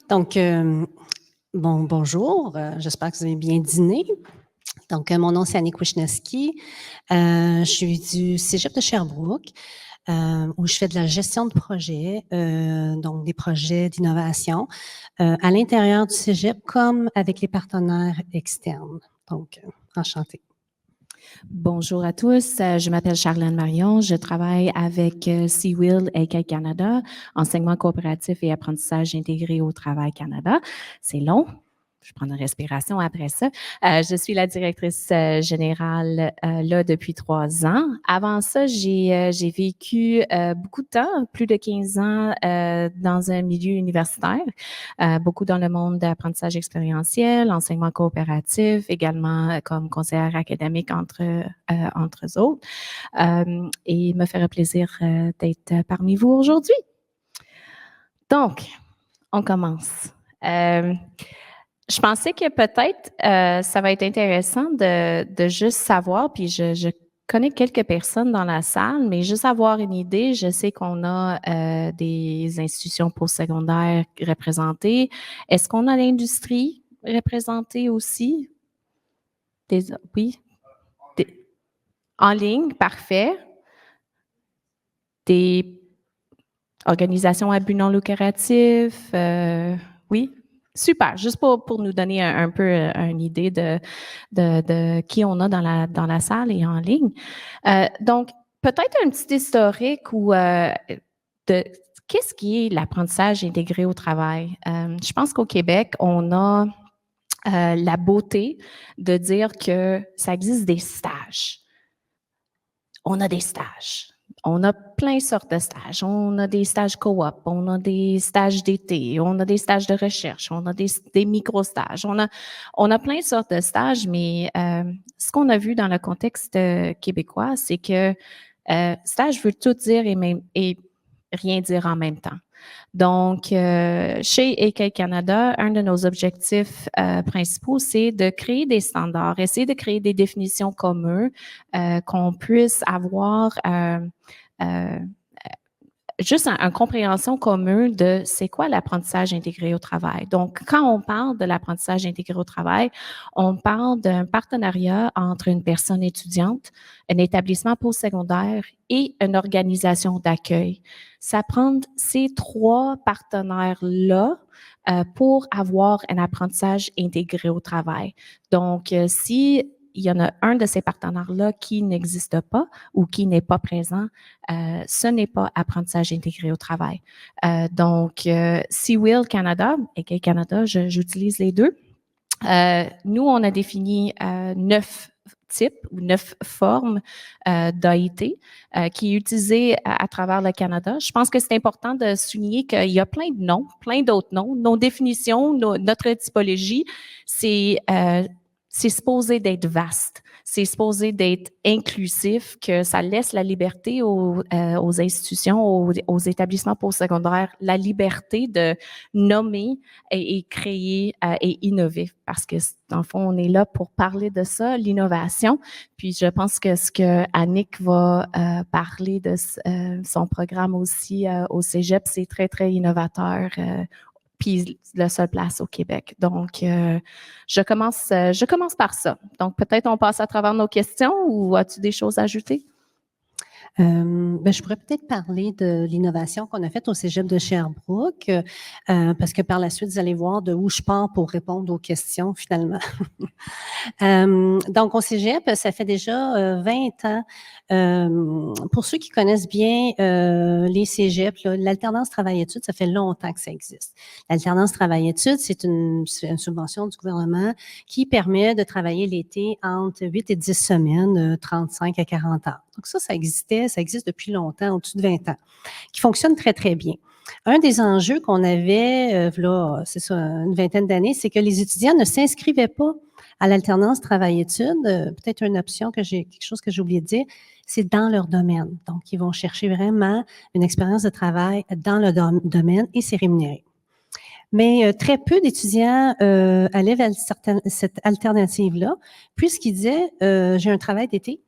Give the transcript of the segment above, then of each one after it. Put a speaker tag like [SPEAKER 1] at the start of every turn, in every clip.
[SPEAKER 1] Donc, bonjour, j'espère que vous avez bien dîné. Donc, mon nom, c'est Annick Wisniewski. Je suis du Cégep de Sherbrooke, où je fais de la gestion de projets, donc des projets d'innovation, à l'intérieur du Cégep comme avec les partenaires externes. Donc, enchantée.
[SPEAKER 2] Bonjour à tous, je m'appelle Charlène Marion, je travaille avec Seawill AK Canada, enseignement coopératif et apprentissage intégré au travail Canada. C'est long. Je prends une respiration après ça. Je suis la directrice générale là depuis 3 ans. Avant ça, j'ai vécu beaucoup de temps, plus de 15 ans dans un milieu universitaire, beaucoup dans le monde d'apprentissage expérientiel, enseignement coopératif, également comme conseillère académique entre autres. Et il me ferait plaisir d'être parmi vous aujourd'hui. Donc, on commence. Je pensais que peut-être ça va être intéressant de juste savoir, puis je connais quelques personnes dans la salle, mais juste avoir une idée, je sais qu'on a des institutions postsecondaires représentées. Est-ce qu'on a l'industrie représentée aussi? Oui? En ligne, parfait. Des organisations à but non lucratif, oui? Super, juste pour nous donner un peu une idée de qui on a dans la salle et en ligne. Donc, peut-être un petit historique ou de qu'est-ce qui est l'apprentissage intégré au travail. Je pense qu'au Québec, on a la beauté de dire que ça existe des stages. On a des stages. On a plein de sortes de stages. On a des stages coop, on a des stages d'été, on a des stages de recherche, on a des micro-stages. On a plein de sortes de stages, mais ce qu'on a vu dans le contexte québécois, c'est que stage veut tout dire et rien dire en même temps. Donc, chez AK Canada, un de nos objectifs principaux, c'est de créer des standards, essayer de créer des définitions communes, qu'on puisse avoir juste une compréhension commune de c'est quoi l'apprentissage intégré au travail. Donc, quand on parle de l'apprentissage intégré au travail, on parle d'un partenariat entre une personne étudiante, un établissement postsecondaire et une organisation d'accueil. Ça prend ces 3 partenaires-là pour avoir un apprentissage intégré au travail. Donc, si il y en a un de ces partenaires-là qui n'existe pas ou qui n'est pas présent, ce n'est pas apprentissage intégré au travail. Donc, Seawill Canada et Canada, j'utilise les deux. Nous, on a défini 9 types ou 9 formes d'AIT qui est utilisée à travers le Canada. Je pense que c'est important de souligner qu'il y a plein de noms, plein d'autres noms. Nos définitions, notre typologie, c'est supposé d'être vaste, c'est supposé d'être inclusif, que ça laisse la liberté aux institutions, aux établissements postsecondaires, la liberté de nommer et créer et innover. Parce que, dans le fond, on est là pour parler de ça, l'innovation. Puis, je pense que ce que Annick va parler de son programme aussi au Cégep, c'est très, très innovateur. Puis la seule place au Québec. Donc, je commence par ça. Donc, peut-être on passe à travers nos questions ou as-tu des choses à ajouter?
[SPEAKER 1] Je pourrais peut-être parler de l'innovation qu'on a faite au Cégep de Sherbrooke, parce que par la suite, vous allez voir de où je pars pour répondre aux questions, finalement. Donc, au Cégep, ça fait déjà 20 ans. Pour ceux qui connaissent bien les Cégeps, l'alternance travail-études, ça fait longtemps que ça existe. L'alternance travail-études, c'est une subvention du gouvernement qui permet de travailler l'été entre 8 et 10 semaines, 35 à 40 heures. Donc ça existe depuis longtemps, au-dessus de 20 ans, qui fonctionne très, très bien. Un des enjeux qu'on avait, là, c'est ça, une vingtaine d'années, c'est que les étudiants ne s'inscrivaient pas à l'alternance travail-études. Peut-être quelque chose que j'ai oublié de dire, c'est dans leur domaine. Donc, ils vont chercher vraiment une expérience de travail dans le domaine et c'est rémunéré. Mais très peu d'étudiants allaient vers cette alternative-là, puisqu'ils disaient, j'ai un travail d'été,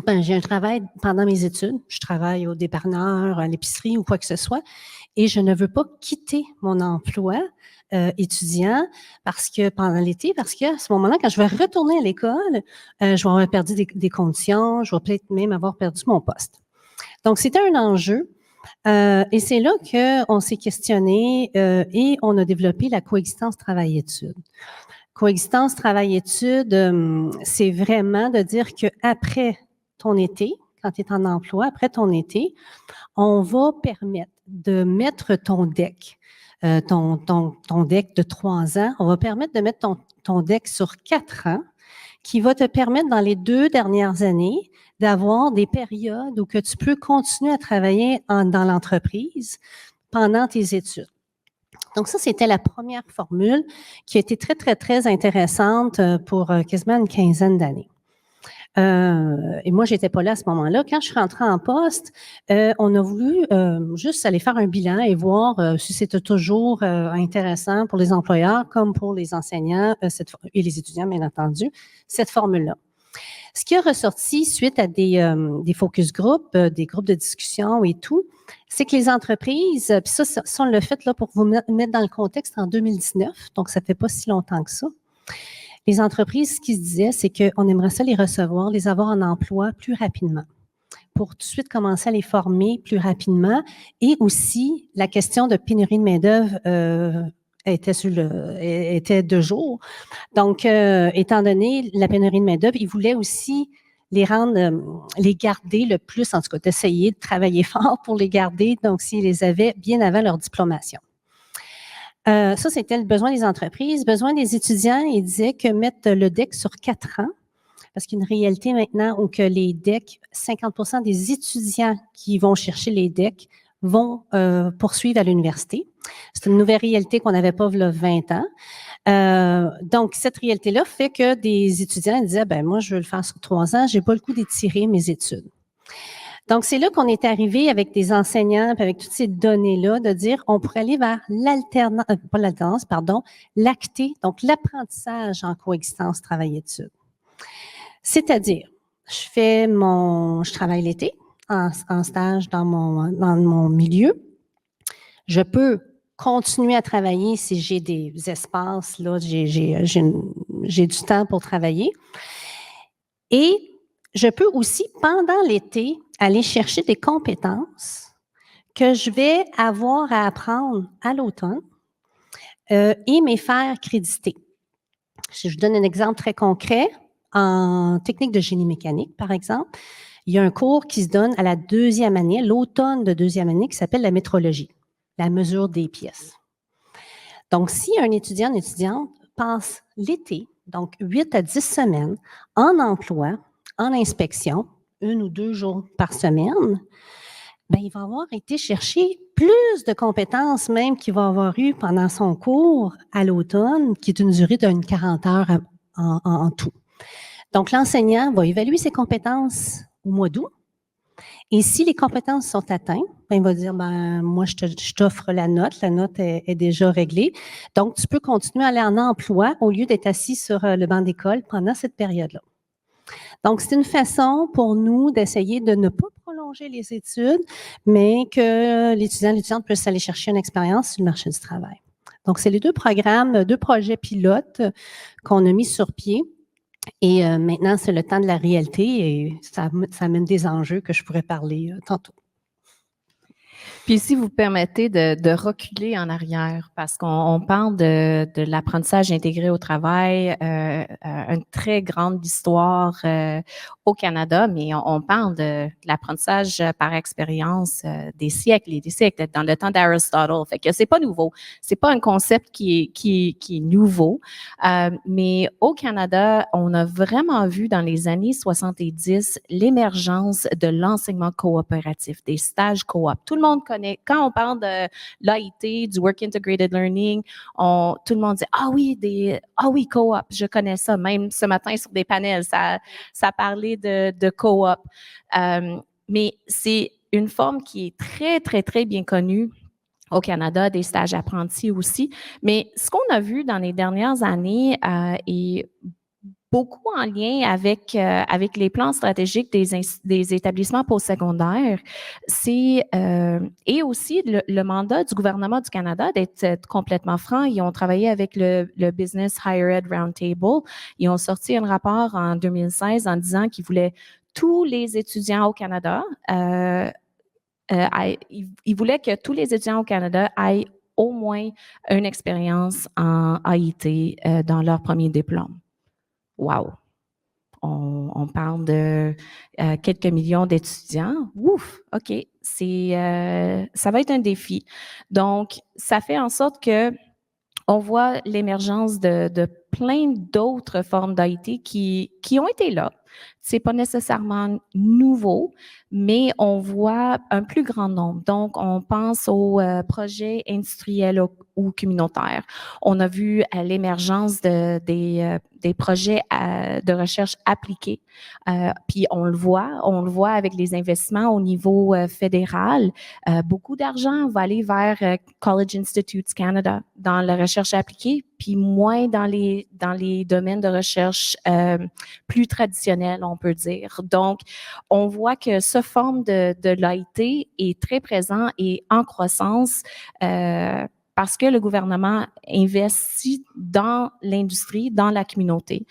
[SPEAKER 1] Ben, j'ai un travail pendant mes études. Je travaille au dépanneur, à l'épicerie ou quoi que ce soit et je ne veux pas quitter mon emploi, étudiant pendant l'été, parce qu'à ce moment-là, quand je vais retourner à l'école, je vais avoir perdu des conditions, je vais peut-être même avoir perdu mon poste. Donc, c'était un enjeu, et c'est là qu'on s'est questionné, et on a développé la coexistence travail-études. Coexistence travail-études, c'est vraiment de dire qu'après ton été, quand tu es en emploi, après ton été, on va permettre de mettre ton DEC, ton DEC de 3 ans, on va permettre de mettre ton DEC sur 4 ans, qui va te permettre dans les 2 dernières années d'avoir des périodes où que tu peux continuer à travailler dans l'entreprise pendant tes études. Donc ça, c'était la première formule qui a été très, très, très intéressante pour quasiment une quinzaine d'années. Et moi, j'étais pas là à ce moment-là. Quand je suis rentrée en poste, on a voulu juste aller faire un bilan et voir si c'était toujours intéressant pour les employeurs comme pour les enseignants et les étudiants, bien entendu, cette formule-là. Ce qui a ressorti suite à des focus group, des groupes de discussion et tout, c'est que les entreprises, puis ça on l'a fait là pour vous mettre dans le contexte en 2019, donc ça fait pas si longtemps que ça. Les entreprises, ce qu'ils se disaient, c'est qu'on aimerait ça les recevoir, les avoir en emploi plus rapidement, pour tout de suite commencer à les former plus rapidement. Et aussi, la question de pénurie de main-d'œuvre était de jour. Donc, étant donné la pénurie de main-d'œuvre, ils voulaient aussi les garder le plus, en tout cas, d'essayer de travailler fort pour les garder, donc s'ils les avaient bien avant leur diplomation. Ça, c'était le besoin des entreprises. Besoin des étudiants, ils disaient que mettre le DEC sur 4 ans, parce qu'il y a une réalité maintenant où que les DEC, 50% des étudiants qui vont chercher les DEC vont poursuivre à l'université. C'est une nouvelle réalité qu'on n'avait pas il y a 20 ans. Donc, cette réalité-là fait que des étudiants disaient, ben moi, je veux le faire sur 3 ans, j'ai pas le coup d'étirer mes études. Donc, c'est là qu'on est arrivé avec des enseignants, puis avec toutes ces données-là, de dire on pourrait aller vers l'ACT, donc l'apprentissage en coexistence travail-études. C'est-à-dire, je travaille l'été en stage dans mon milieu. Je peux continuer à travailler si j'ai des espaces, là, j'ai du temps pour travailler. Et je peux aussi, pendant l'été, aller chercher des compétences que je vais avoir à apprendre à l'automne et me faire créditer. Si je donne un exemple très concret, en technique de génie mécanique, par exemple, il y a un cours qui se donne à la 2e année, l'automne de 2e année, qui s'appelle la métrologie, la mesure des pièces. Donc, si un étudiant, une étudiante passe l'été, donc 8 à 10 semaines, en emploi, en inspection, 1 ou 2 jours par semaine, ben, il va avoir été chercher plus de compétences même qu'il va avoir eu pendant son cours à l'automne, qui est une durée d'une 40 heures en tout. Donc, l'enseignant va évaluer ses compétences au mois d'août. Et si les compétences sont atteintes, ben, il va dire, ben, moi, je t'offre la note est déjà réglée. Donc, tu peux continuer à aller en emploi au lieu d'être assis sur le banc d'école pendant cette période-là. Donc, c'est une façon pour nous d'essayer de ne pas prolonger les études, mais que l'étudiant, l'étudiante puisse aller chercher une expérience sur le marché du travail. Donc, c'est les 2 programmes, 2 projets pilotes qu'on a mis sur pied. Et maintenant, c'est le temps de la réalité et ça amène des enjeux que je pourrais parler tantôt.
[SPEAKER 2] Puis si vous permettez de reculer en arrière, parce qu'on parle de l'apprentissage intégré au travail, une très grande histoire au Canada, mais on parle de l'apprentissage par expérience des siècles et des siècles, dans le temps d'Aristotle. Fait que c'est pas nouveau. C'est pas un concept qui est nouveau. Mais au Canada, on a vraiment vu dans les années 70 l'émergence de l'enseignement coopératif, des stages coop. Tout le monde connaît, quand on parle de l'AIT, du Work Integrated Learning, tout le monde dit « Ah oui, coop, je connais ça. » Même ce matin, sur des panels, ça parlait de coop. Mais c'est une forme qui est très, très, très bien connue au Canada, des stages apprentis aussi. Mais ce qu'on a vu dans les dernières années et beaucoup en lien avec les plans stratégiques des établissements postsecondaires. Et aussi le mandat du gouvernement du Canada, d'être complètement franc. Ils ont travaillé avec le Business Higher Ed Roundtable. Ils ont sorti un rapport en 2016 en disant qu'ils voulaient tous les étudiants au Canada, ils voulaient que tous les étudiants au Canada aient au moins une expérience en AIT dans leur premier diplôme. Wow! On parle de quelques millions d'étudiants. Ouf! OK. Ça va être un défi. Donc, ça fait en sorte que on voit l'émergence de plein d'autres formes d'IT qui ont été là. C'est pas nécessairement nouveau, mais on voit un plus grand nombre. Donc, on pense aux projets industriels ou communautaires. On a vu l'émergence des projets de recherche appliquée. Puis on le voit avec les investissements au niveau fédéral. Beaucoup d'argent va aller vers College Institutes Canada dans la recherche appliquée, puis moins dans les domaines de recherche plus traditionnels, on peut dire. Donc, on voit que ce forme de l'IT est très présent et en croissance parce que le gouvernement investit dans l'industrie, dans la communauté.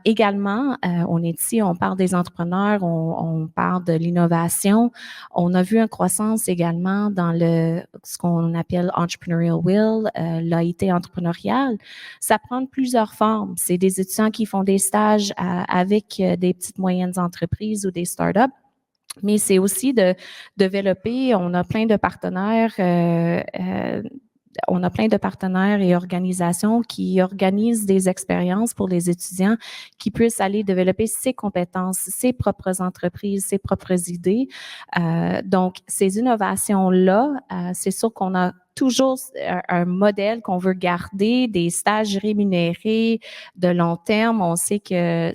[SPEAKER 2] Également, on est ici, on parle des entrepreneurs, on parle de l'innovation. On a vu une croissance également dans ce qu'on appelle Entrepreneurial Will, l'AIT entrepreneuriale. Ça prend plusieurs formes. C'est des étudiants qui font des stages avec des petites moyennes entreprises ou des startups. Mais c'est aussi de développer, on a plein de partenaires et organisations qui organisent des expériences pour les étudiants qui puissent aller développer ses compétences, ses propres entreprises, ses propres idées. Donc, ces innovations-là, c'est sûr qu'on a toujours un modèle qu'on veut garder, des stages rémunérés de long terme. On sait que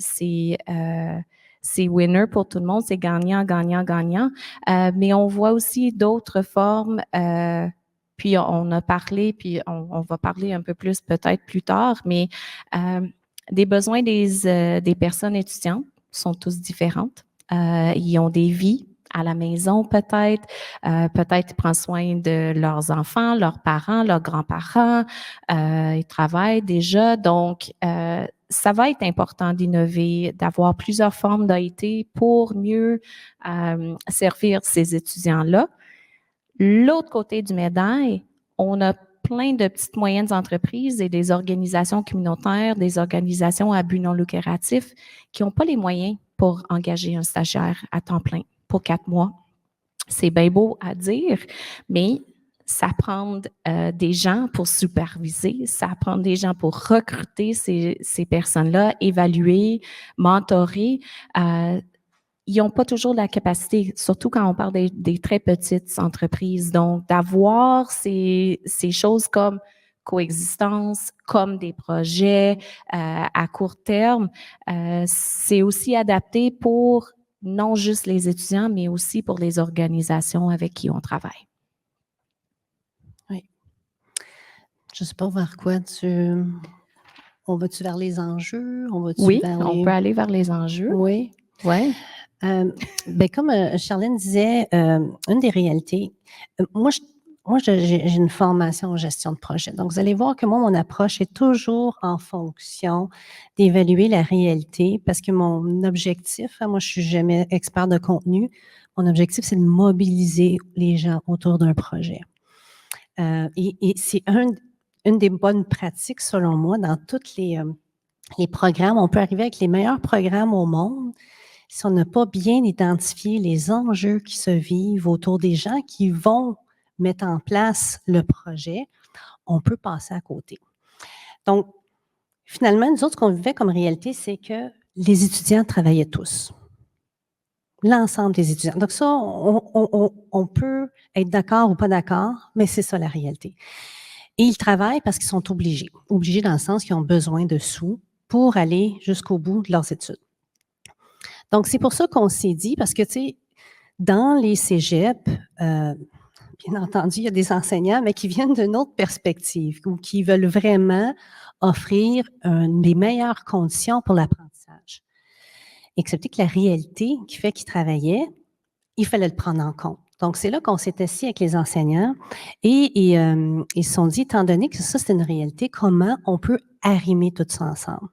[SPEAKER 2] c'est winner pour tout le monde, c'est gagnant, gagnant, gagnant. Mais on voit aussi d'autres formes. Puis on a parlé, puis on va parler un peu plus peut-être plus tard, mais des besoins des personnes étudiantes sont tous différentes. Ils ont des vies à la maison peut-être ils prennent soin de leurs enfants, leurs parents, leurs grands-parents, ils travaillent déjà, donc ça va être important d'innover, d'avoir plusieurs formes d'AIT pour mieux servir ces étudiants-là. L'autre côté du médaille, on a plein de petites moyennes entreprises et des organisations communautaires, des organisations à but non lucratif qui n'ont pas les moyens pour engager un stagiaire à temps plein pour 4 mois. C'est bien beau à dire, mais ça prend des gens pour superviser, ça prend des gens pour recruter ces personnes-là, évaluer, mentorer. Ils n'ont pas toujours la capacité, surtout quand on parle des très petites entreprises. Donc, d'avoir ces choses comme coexistence, comme des projets à court terme, c'est aussi adapté pour non juste les étudiants, mais aussi pour les organisations avec qui on travaille.
[SPEAKER 1] Oui. Je ne sais pas vers quoi on va-tu vers les enjeux?
[SPEAKER 2] Oui, on peut aller vers les enjeux.
[SPEAKER 1] Oui.
[SPEAKER 2] Ouais.
[SPEAKER 1] Ben comme Charlène disait, une des réalités, moi j'ai une formation en gestion de projet. Donc, vous allez voir que moi, mon approche est toujours en fonction d'évaluer la réalité parce que mon objectif, moi, je suis jamais expert de contenu. Mon objectif, c'est de mobiliser les gens autour d'un projet. Et c'est une des bonnes pratiques, selon moi, dans tous les programmes. On peut arriver avec les meilleurs programmes au monde. Si on n'a pas bien identifié les enjeux qui se vivent autour des gens qui vont mettre en place le projet, on peut passer à côté. Donc, finalement, nous autres, ce qu'on vivait comme réalité, c'est que les étudiants travaillaient tous. L'ensemble des étudiants. Donc ça, on peut être d'accord ou pas d'accord, mais c'est ça la réalité. Et ils travaillent parce qu'ils sont obligés. Obligés dans le sens qu'ils ont besoin de sous pour aller jusqu'au bout de leurs études. Donc, c'est pour ça qu'on s'est dit, parce que, tu sais, dans les cégeps, bien entendu, il y a des enseignants, mais qui viennent d'une autre perspective ou qui veulent vraiment offrir des meilleures conditions pour l'apprentissage. Excepté que la réalité qui fait qu'ils travaillaient, il fallait le prendre en compte. Donc, c'est là qu'on s'est assis avec les enseignants et ils se sont dit, étant donné que ça, c'est une réalité, comment on peut arrimer tout ça ensemble?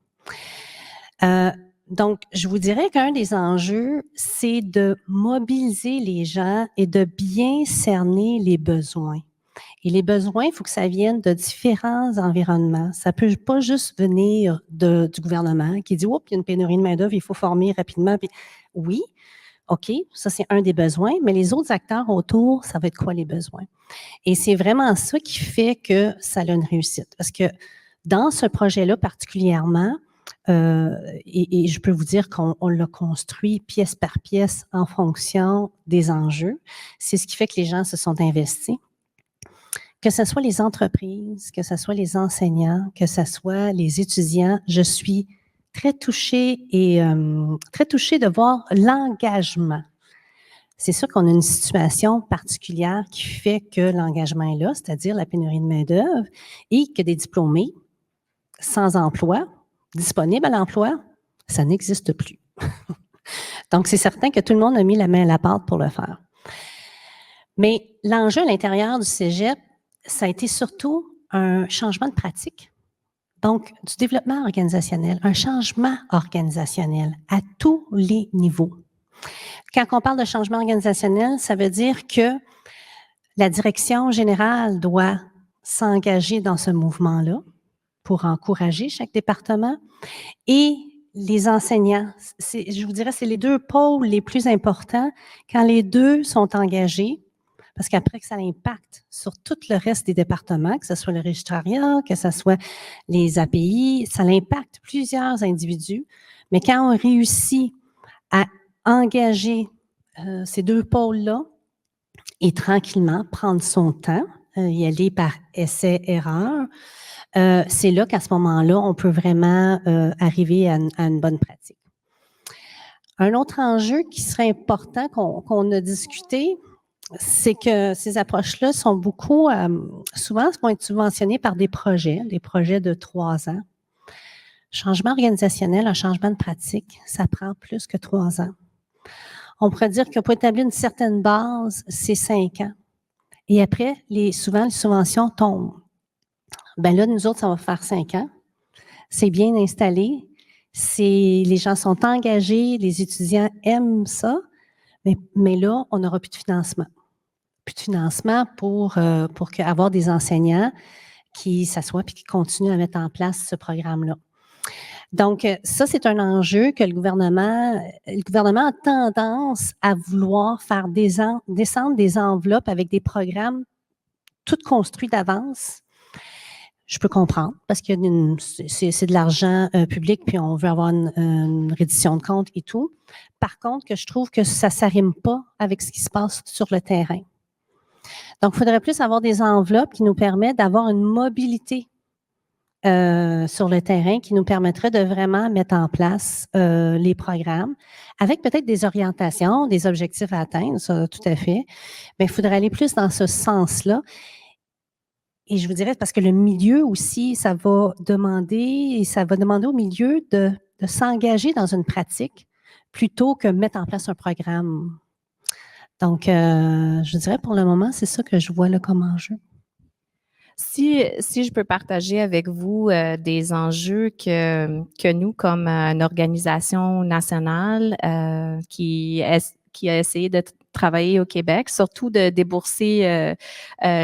[SPEAKER 1] Donc, je vous dirais qu'un des enjeux, c'est de mobiliser les gens et de bien cerner les besoins. Et les besoins, il faut que ça vienne de différents environnements. Ça peut pas juste venir du gouvernement qui dit, oups, il y a une pénurie de main-d'œuvre, il faut former rapidement. Puis, oui, OK, ça, c'est un des besoins, mais les autres acteurs autour, ça va être quoi les besoins? Et c'est vraiment ça qui fait que ça a une réussite. Parce que dans ce projet-là particulièrement, et je peux vous dire qu'on l'a construit pièce par pièce en fonction des enjeux. C'est ce qui fait que les gens se sont investis. Que ce soit les entreprises, que ce soit les enseignants, que ce soit les étudiants, je suis très touchée et très touchée de voir l'engagement. C'est sûr qu'on a une situation particulière qui fait que l'engagement est là, c'est-à-dire la pénurie de main-d'œuvre et que des diplômés sans emploi, disponibles à l'emploi, ça n'existe plus. Donc, c'est certain que tout le monde a mis la main à la pâte pour le faire. Mais l'enjeu à l'intérieur du cégep, ça a été surtout un changement de pratique. Donc, du développement organisationnel, un changement organisationnel à tous les niveaux. Quand on parle de changement organisationnel, ça veut dire que la direction générale doit s'engager dans ce mouvement-là pour encourager chaque département et les enseignants. Je vous dirais, c'est les deux pôles les plus importants. Quand les deux sont engagés, parce qu'après que ça impacte sur tout le reste des départements, que ce soit le registrariat, que ce soit les API, ça impacte plusieurs individus. Mais quand on réussit à engager ces deux pôles-là et tranquillement prendre son temps, y aller par essai-erreur, c'est là qu'à ce moment-là, on peut vraiment arriver à une bonne pratique. Un autre enjeu qui serait important qu'on a discuté, c'est que ces approches-là sont beaucoup, souvent, vont être subventionnées par des projets de 3 ans. Changement organisationnel, un changement de pratique, ça prend plus que 3 ans. On pourrait dire que pour établir une certaine base, c'est 5 ans. Et après, souvent, les subventions tombent. Ben là, nous autres, ça va faire 5 ans. C'est bien installé. Les gens sont engagés, les étudiants aiment ça, mais là, on n'aura plus de financement. Plus de financement pour avoir des enseignants qui s'assoient et qui continuent à mettre en place ce programme-là. Donc, ça, c'est un enjeu que le gouvernement a tendance à vouloir faire descendre des enveloppes avec des programmes tout construits d'avance. Je peux comprendre, parce que c'est de l'argent public, puis on veut avoir une reddition de compte et tout. Par contre, que je trouve que ça ne s'arrime pas avec ce qui se passe sur le terrain. Donc, il faudrait plus avoir des enveloppes qui nous permettent d'avoir une mobilité sur le terrain qui nous permettrait de vraiment mettre en place les programmes avec peut-être des orientations, des objectifs à atteindre, ça tout à fait, mais il faudrait aller plus dans ce sens-là. Et je vous dirais, parce que le milieu aussi, ça va demander au milieu de s'engager dans une pratique plutôt que mettre en place un programme. Donc, je dirais pour le moment, c'est ça que je vois là comme enjeu.
[SPEAKER 2] Si je peux partager avec vous des enjeux que nous, comme une organisation nationale qui a essayé de travailler au Québec, surtout de débourser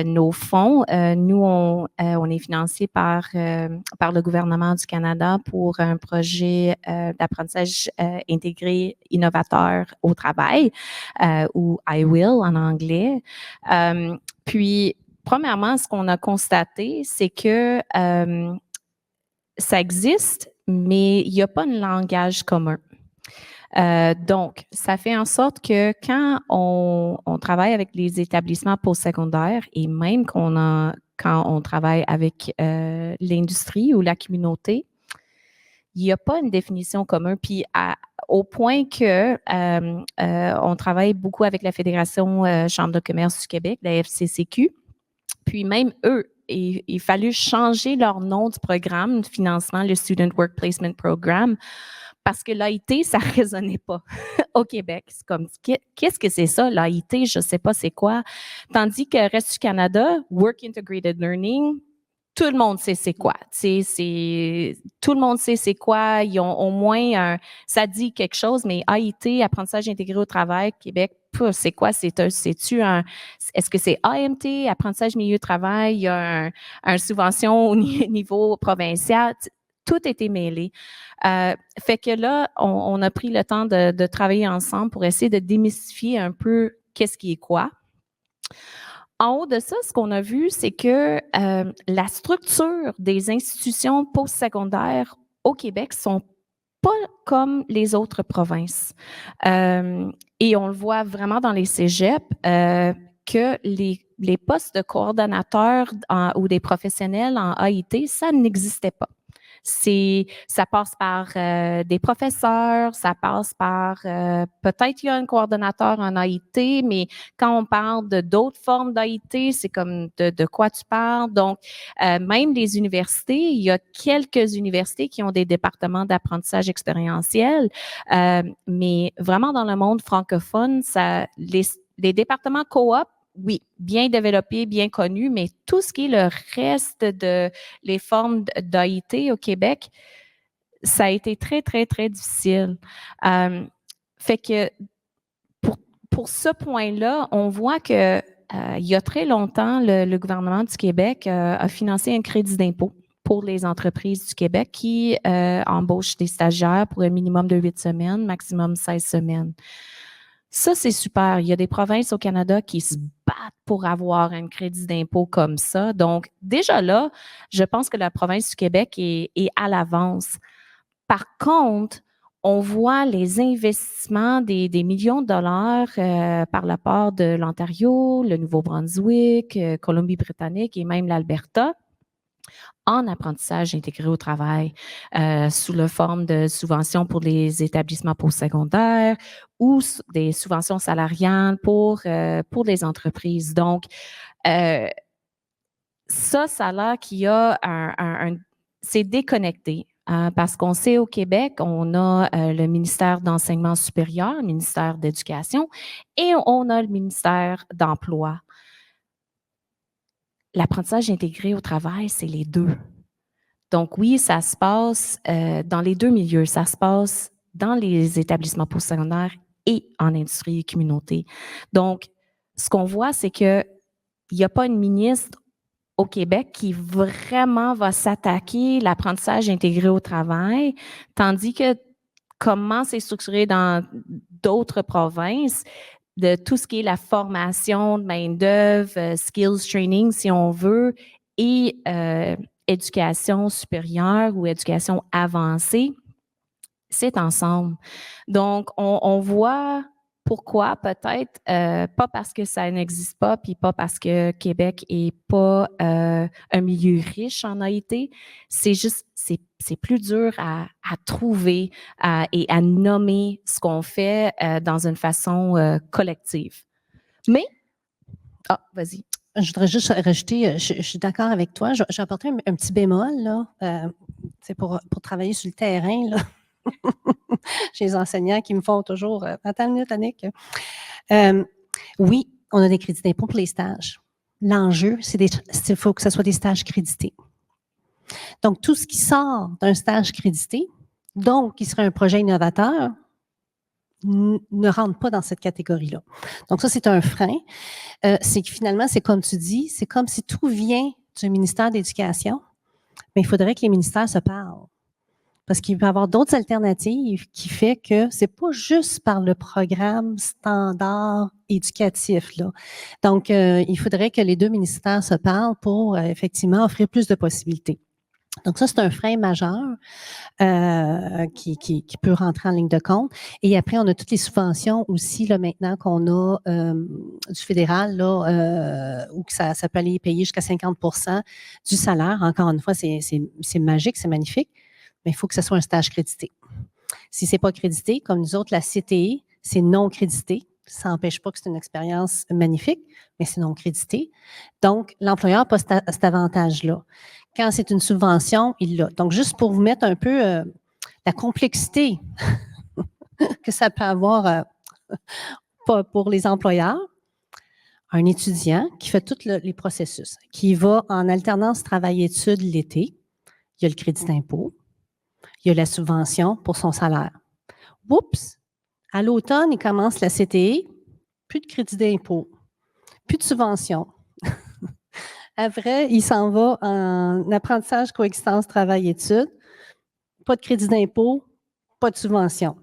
[SPEAKER 2] nos fonds. Nous, on est financé par le gouvernement du Canada pour un projet d'apprentissage intégré innovateur au travail, ou I-WIL en anglais. Puis, premièrement, ce qu'on a constaté, c'est que ça existe, mais il n'y a pas un langage commun. Donc, ça fait en sorte que quand on travaille avec les établissements postsecondaires et même quand on travaille avec l'industrie ou la communauté, il n'y a pas une définition commune. Puis au point que on travaille beaucoup avec la Fédération Chambre de commerce du Québec, la FCCQ. Puis même eux, il fallu changer leur nom du programme de financement, le Student Work Placement Program, parce que l'AIT, ça ne résonnait pas au Québec. C'est comme, qu'est-ce que c'est ça, l'AIT? Je ne sais pas c'est quoi. Tandis que le reste du Canada, Work Integrated Learning, tout le monde sait c'est quoi. Tout le monde sait c'est quoi. Ils ont au moins ça dit quelque chose, mais AIT, apprentissage intégré au travail, Québec, c'est quoi? Est-ce que c'est AMT, apprentissage milieu de travail? Il y a un subvention au niveau provincial. Tout était mêlé. Fait que là, on a pris le temps de travailler ensemble pour essayer de démystifier un peu qu'est-ce qui est quoi. En haut de ça, ce qu'on a vu, c'est que la structure des institutions postsecondaires au Québec sont pas comme les autres provinces. Et on le voit vraiment dans les cégeps que les postes de coordonnateurs ou des professionnels en AIT, ça n'existait pas. Ça passe par des professeurs, ça passe par peut-être il y a un coordonnateur en AIT, mais quand on parle d'autres formes d'AIT, c'est comme de quoi tu parles. Donc, même les universités, il y a quelques universités qui ont des départements d'apprentissage expérientiel, mais vraiment dans le monde francophone, les départements coop, oui, bien développés, bien connus, mais tout ce qui est le reste de les formes d'AIT au Québec, ça a été très, très, très difficile. Fait que pour ce point-là, on voit que il y a très longtemps, le gouvernement du Québec a financé un crédit d'impôt pour les entreprises du Québec qui embauchent des stagiaires pour un minimum de 8 semaines, maximum 16 semaines. Ça, c'est super. Il y a des provinces au Canada qui se battent pour avoir un crédit d'impôt comme ça. Donc, déjà là, je pense que la province du Québec est à l'avance. Par contre, on voit les investissements des millions de dollars par la part de l'Ontario, le Nouveau-Brunswick, Colombie-Britannique et même l'Alberta en apprentissage intégré au travail sous la forme de subventions pour les établissements postsecondaires ou des subventions salariales pour les entreprises. Donc, ça a l'air qu'il y a c'est déconnecté. Parce qu'on sait au Québec, on a le ministère d'Enseignement supérieur, le ministère d'Éducation et on a le ministère d'Emploi. L'apprentissage intégré au travail, c'est les deux. Donc oui, ça se passe dans les deux milieux. Ça se passe dans les établissements postsecondaires et en industrie et communauté. Donc, ce qu'on voit, c'est qu'il n'y a pas une ministre au Québec qui vraiment va s'attaquer à l'apprentissage intégré au travail, tandis que comment c'est structuré dans d'autres provinces, de tout ce qui est la formation de main-d'œuvre, skills training, si on veut, et éducation supérieure ou éducation avancée, c'est ensemble. Donc, on voit pourquoi peut-être, pas parce que ça n'existe pas, puis pas parce que Québec est pas un milieu riche en AIT, c'est juste, c'est plus dur à trouver et à nommer ce qu'on fait dans une façon collective. Mais, vas-y.
[SPEAKER 1] Je voudrais juste rajouter, je suis d'accord avec toi. J'ai apporté un petit bémol, là, c'est pour travailler sur le terrain, là. J'ai les enseignants qui me font toujours attends une minute, Annick. Oui, on a des crédits d'impôt pour les stages. L'enjeu, il faut que ce soit des stages crédités. Donc, tout ce qui sort d'un stage crédité, donc qui serait un projet innovateur, ne rentre pas dans cette catégorie-là. Donc, ça, c'est un frein. C'est que finalement, c'est comme tu dis, c'est comme si tout vient du ministère de l'Éducation, mais il faudrait que les ministères se parlent. Parce qu'il peut y avoir d'autres alternatives qui fait que c'est pas juste par le programme standard éducatif, là. Donc, il faudrait que les deux ministères se parlent pour effectivement offrir plus de possibilités. Donc, ça, c'est un frein majeur qui peut rentrer en ligne de compte. Et après, on a toutes les subventions aussi, là, maintenant qu'on a du fédéral, là, où ça peut aller payer jusqu'à 50% du salaire. Encore une fois, c'est magique, c'est magnifique, mais il faut que ce soit un stage crédité. Si c'est pas crédité, comme nous autres, la CTE, c'est non crédité. Ça n'empêche pas que c'est une expérience magnifique, mais c'est non crédité. Donc, l'employeur n'a pas cet avantage-là. Quand c'est une subvention, il l'a. Donc, juste pour vous mettre un peu la complexité que ça peut avoir pour les employeurs, un étudiant qui fait tous les processus, qui va en alternance travail-études l'été, il y a le crédit d'impôt, il y a la subvention pour son salaire. Oups! À l'automne, il commence la CTE, plus de crédit d'impôt, plus de subvention. Après, il s'en va en apprentissage, coexistence, travail-études, pas de crédit d'impôt, pas de subvention.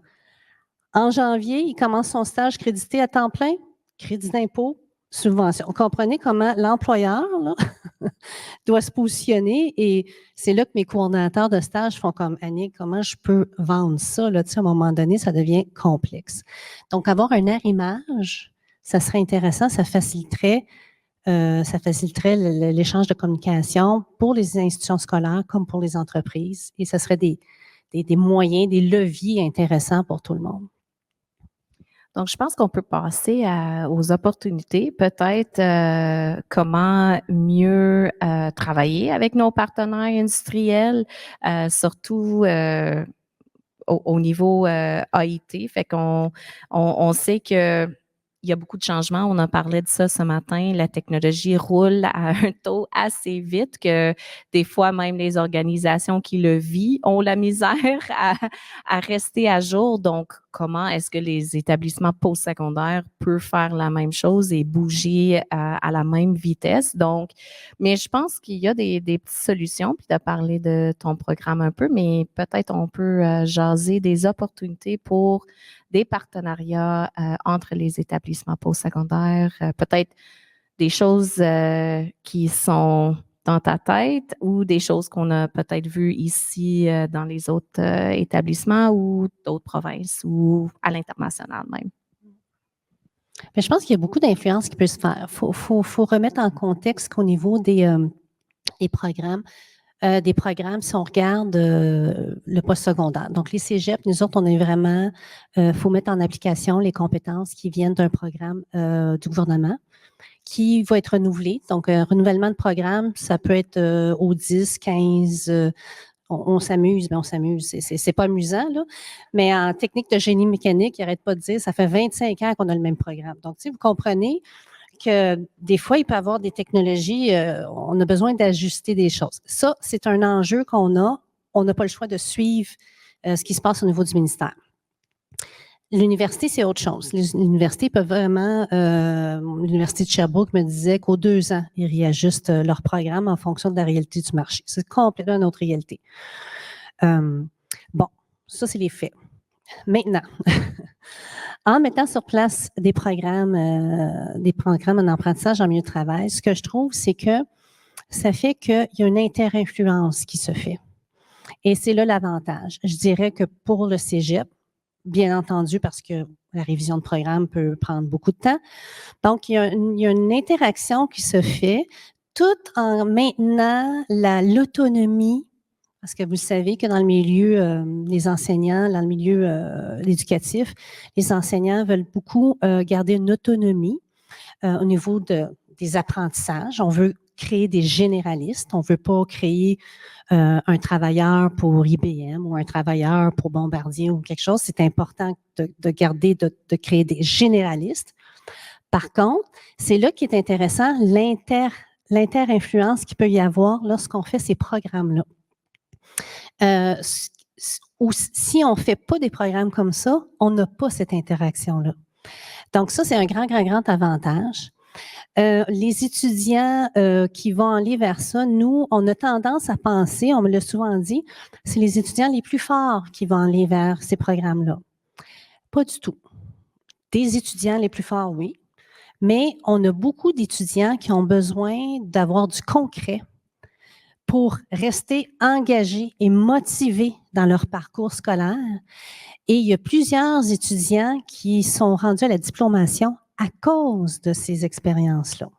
[SPEAKER 1] En janvier, il commence son stage crédité à temps plein, crédit d'impôt, subvention. Vous comprenez comment l'employeur là, doit se positionner et c'est là que mes coordonnateurs de stage font comme Annick, comment je peux vendre ça? Là, à un moment donné, ça devient complexe. Donc, avoir un arrimage, ça serait intéressant, ça faciliterait l'échange de communication pour les institutions scolaires comme pour les entreprises et ça serait des moyens, des leviers intéressants pour tout le monde.
[SPEAKER 2] Donc, je pense qu'on peut passer aux opportunités, peut-être comment mieux travailler avec nos partenaires industriels, surtout au niveau AIT. Fait on sait que il y a beaucoup de changements. On en parlait de ça ce matin. La technologie roule à un taux assez vite que des fois, même les organisations qui le vivent ont la misère à rester à jour. Donc, comment est-ce que les établissements postsecondaires peuvent faire la même chose et bouger à la même vitesse? Donc, mais je pense qu'il y a des petites solutions. Puis tu as parlé de ton programme un peu, mais peut-être on peut jaser des opportunités pour des partenariats entre les établissements postsecondaires, peut-être des choses qui sont dans ta tête ou des choses qu'on a peut-être vues ici dans les autres établissements ou d'autres provinces ou à l'international même.
[SPEAKER 1] Mais je pense qu'il y a beaucoup d'influences qui peuvent se faire. Il faut remettre en contexte qu'au niveau des programmes, si on regarde le postsecondaire. Donc, les cégeps, nous autres, on est vraiment, faut mettre en application les compétences qui viennent d'un programme du gouvernement qui va être renouvelé. Donc, renouvellement de programme, ça peut être au 10, 15, on s'amuse, mais on s'amuse. C'est pas amusant, là. Mais en technique de génie mécanique, il n'arrête pas de dire, ça fait 25 ans qu'on a le même programme. Donc, tu sais, vous comprenez que des fois, il peut y avoir des technologies, on a besoin d'ajuster des choses. Ça, c'est un enjeu qu'on a. On n'a pas le choix de suivre ce qui se passe au niveau du ministère. L'université, c'est autre chose. Les universités peuvent vraiment, l'Université de Sherbrooke me disait qu'aux 2 ans, ils réajustent leur programme en fonction de la réalité du marché. C'est complètement une autre réalité. Bon, ça, c'est les faits. Maintenant, en mettant sur place des programmes en apprentissage en milieu de travail, ce que je trouve, c'est que ça fait qu'il y a une inter-influence qui se fait. Et c'est là l'avantage. Je dirais que pour le cégep, bien entendu, parce que la révision de programme peut prendre beaucoup de temps. Donc, il y a une interaction qui se fait tout en maintenant l'autonomie, parce que vous savez que dans le milieu des enseignants, dans le milieu éducatif, les enseignants veulent beaucoup garder une autonomie au niveau des apprentissages. On veut créer des généralistes. On ne veut pas créer un travailleur pour IBM ou un travailleur pour Bombardier ou quelque chose. C'est important de garder, de créer des généralistes. Par contre, c'est là qui est intéressant, l'inter-influence qu'il peut y avoir lorsqu'on fait ces programmes-là. Ou si on ne fait pas des programmes comme ça, on n'a pas cette interaction-là. Donc ça, c'est un grand, grand, grand avantage. Les étudiants qui vont aller vers ça, nous, on a tendance à penser, on me l'a souvent dit, c'est les étudiants les plus forts qui vont aller vers ces programmes-là. Pas du tout. Des étudiants les plus forts, oui, mais on a beaucoup d'étudiants qui ont besoin d'avoir du concret pour rester engagés et motivés dans leur parcours scolaire. Et il y a plusieurs étudiants qui sont rendus à la diplomation à cause de ces expériences-là.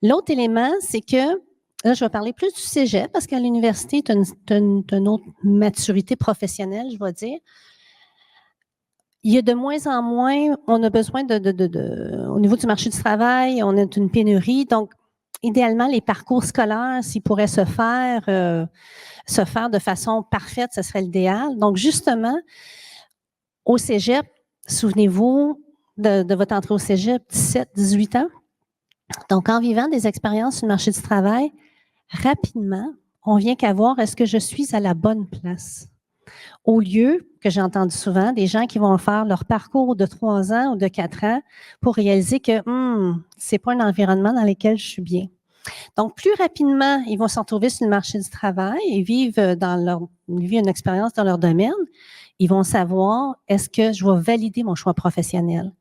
[SPEAKER 1] L'autre élément, c'est que Là, je vais parler plus du cégep parce qu'à l'université, tu as une autre maturité professionnelle, je vais dire. Il y a de moins en moins, on a besoin au niveau du marché du travail, on a une pénurie. Donc, idéalement, les parcours scolaires, s'ils pourraient se faire de façon parfaite, ce serait l'idéal. Donc, justement, au cégep, souvenez-vous de votre entrée au cégep, 17, 18 ans. Donc, en vivant des expériences sur le marché du travail, rapidement, on vient qu'à voir est-ce que je suis à la bonne place. Au lieu, que j'ai entendu souvent, des gens qui vont faire leur parcours de 3 ans ou de 4 ans pour réaliser que c'est pas un environnement dans lequel je suis bien. Donc, plus rapidement, ils vont se retrouver sur le marché du travail et vivent une expérience dans leur domaine. Ils vont savoir, est-ce que je vais valider mon choix professionnel?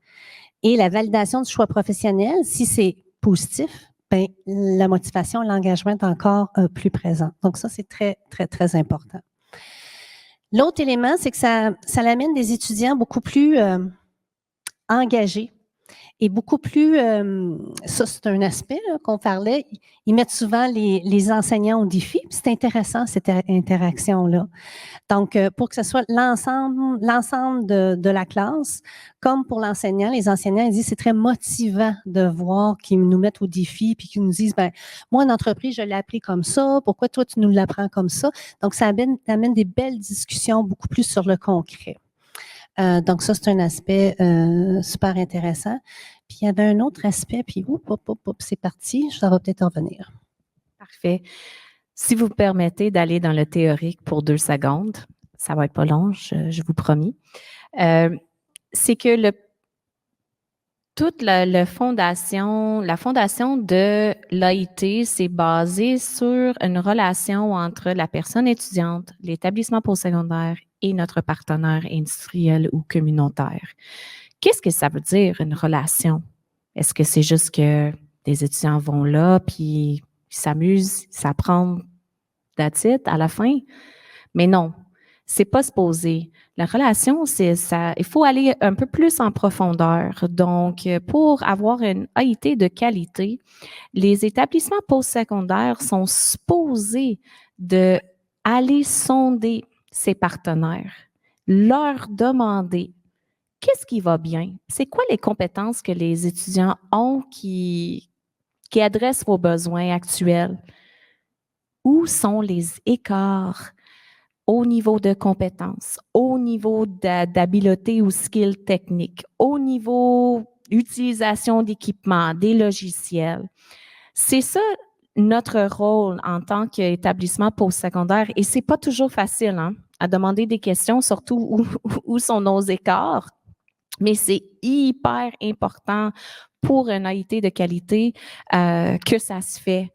[SPEAKER 1] Et la validation du choix professionnel, si c'est positif, ben, la motivation, l'engagement est encore plus présent. Donc, ça, c'est très, très, très important. L'autre élément, c'est que ça amène des étudiants beaucoup plus engagés et beaucoup plus, ça c'est un aspect qu'on parlait, ils mettent souvent les enseignants au défi, puis c'est intéressant cette interaction-là. Donc, pour que ce soit l'ensemble de la classe, comme pour l'enseignant, les enseignants, ils disent c'est très motivant de voir qu'ils nous mettent au défi puis qu'ils nous disent, ben moi, en entreprise, je l'ai appris comme ça, pourquoi toi, tu nous l'apprends comme ça? Donc, ça amène des belles discussions beaucoup plus sur le concret. Donc, ça, c'est un aspect super intéressant. Puis, il y avait un autre aspect, puis c'est parti, ça va peut-être en venir.
[SPEAKER 2] Parfait. Si vous me permettez d'aller dans le théorique pour 2 secondes, ça va être pas long, je vous promis. C'est que toute la fondation de l'AIT, c'est basé sur une relation entre la personne étudiante, l'établissement postsecondaire et notre partenaire industriel ou communautaire. Qu'est-ce que ça veut dire, une relation? Est-ce que c'est juste que des étudiants vont là, puis ils s'amusent, ils s'apprennent that's it, à la fin? Mais non, c'est pas supposé. La relation, c'est ça. Il faut aller un peu plus en profondeur. Donc, pour avoir une AIT de qualité, les établissements postsecondaires sont supposés de aller sonder ses partenaires, leur demander qu'est-ce qui va bien, c'est quoi les compétences que les étudiants ont qui adressent vos besoins actuels, où sont les écarts au niveau de compétences, au niveau d'habileté ou skill technique, au niveau utilisation d'équipements, des logiciels. C'est ça notre rôle en tant qu'établissement postsecondaire et c'est pas toujours facile à demander des questions, surtout où sont nos écarts, mais c'est hyper important pour une AIT de qualité que ça se fait.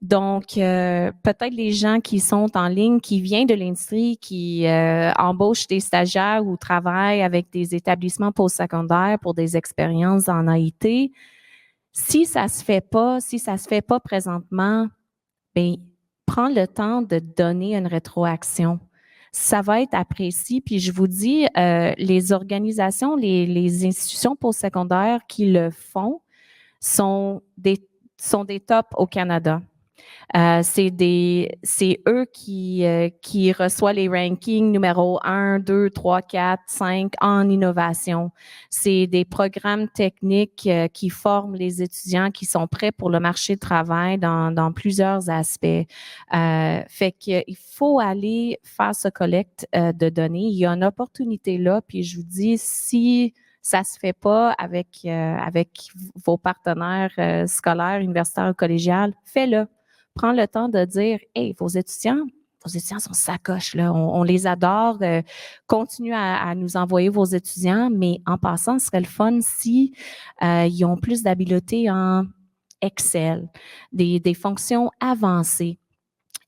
[SPEAKER 2] Donc, peut-être les gens qui sont en ligne, qui viennent de l'industrie, qui embauchent des stagiaires ou travaillent avec des établissements postsecondaires pour des expériences en AIT, si ça se fait pas présentement, bien, prends le temps de donner une rétroaction. Ça va être apprécié. Puis je vous dis, les organisations, les institutions postsecondaires qui le font sont des tops au Canada. C'est eux qui reçoivent les rankings numéro 1, 2, 3, 4, 5 en innovation. C'est des programmes techniques qui forment les étudiants qui sont prêts pour le marché du travail dans plusieurs aspects. Fait qu'il faut aller faire ce collecte de données. Il y a une opportunité là, puis je vous dis, si ça se fait pas avec vos partenaires scolaires, universitaires ou collégiales, fais-le. Prends le temps de dire, hey, vos étudiants sont sacoches, là. On les adore. Continuez à nous envoyer vos étudiants, mais en passant, ce serait le fun si ils ont plus d'habileté en Excel, des fonctions avancées.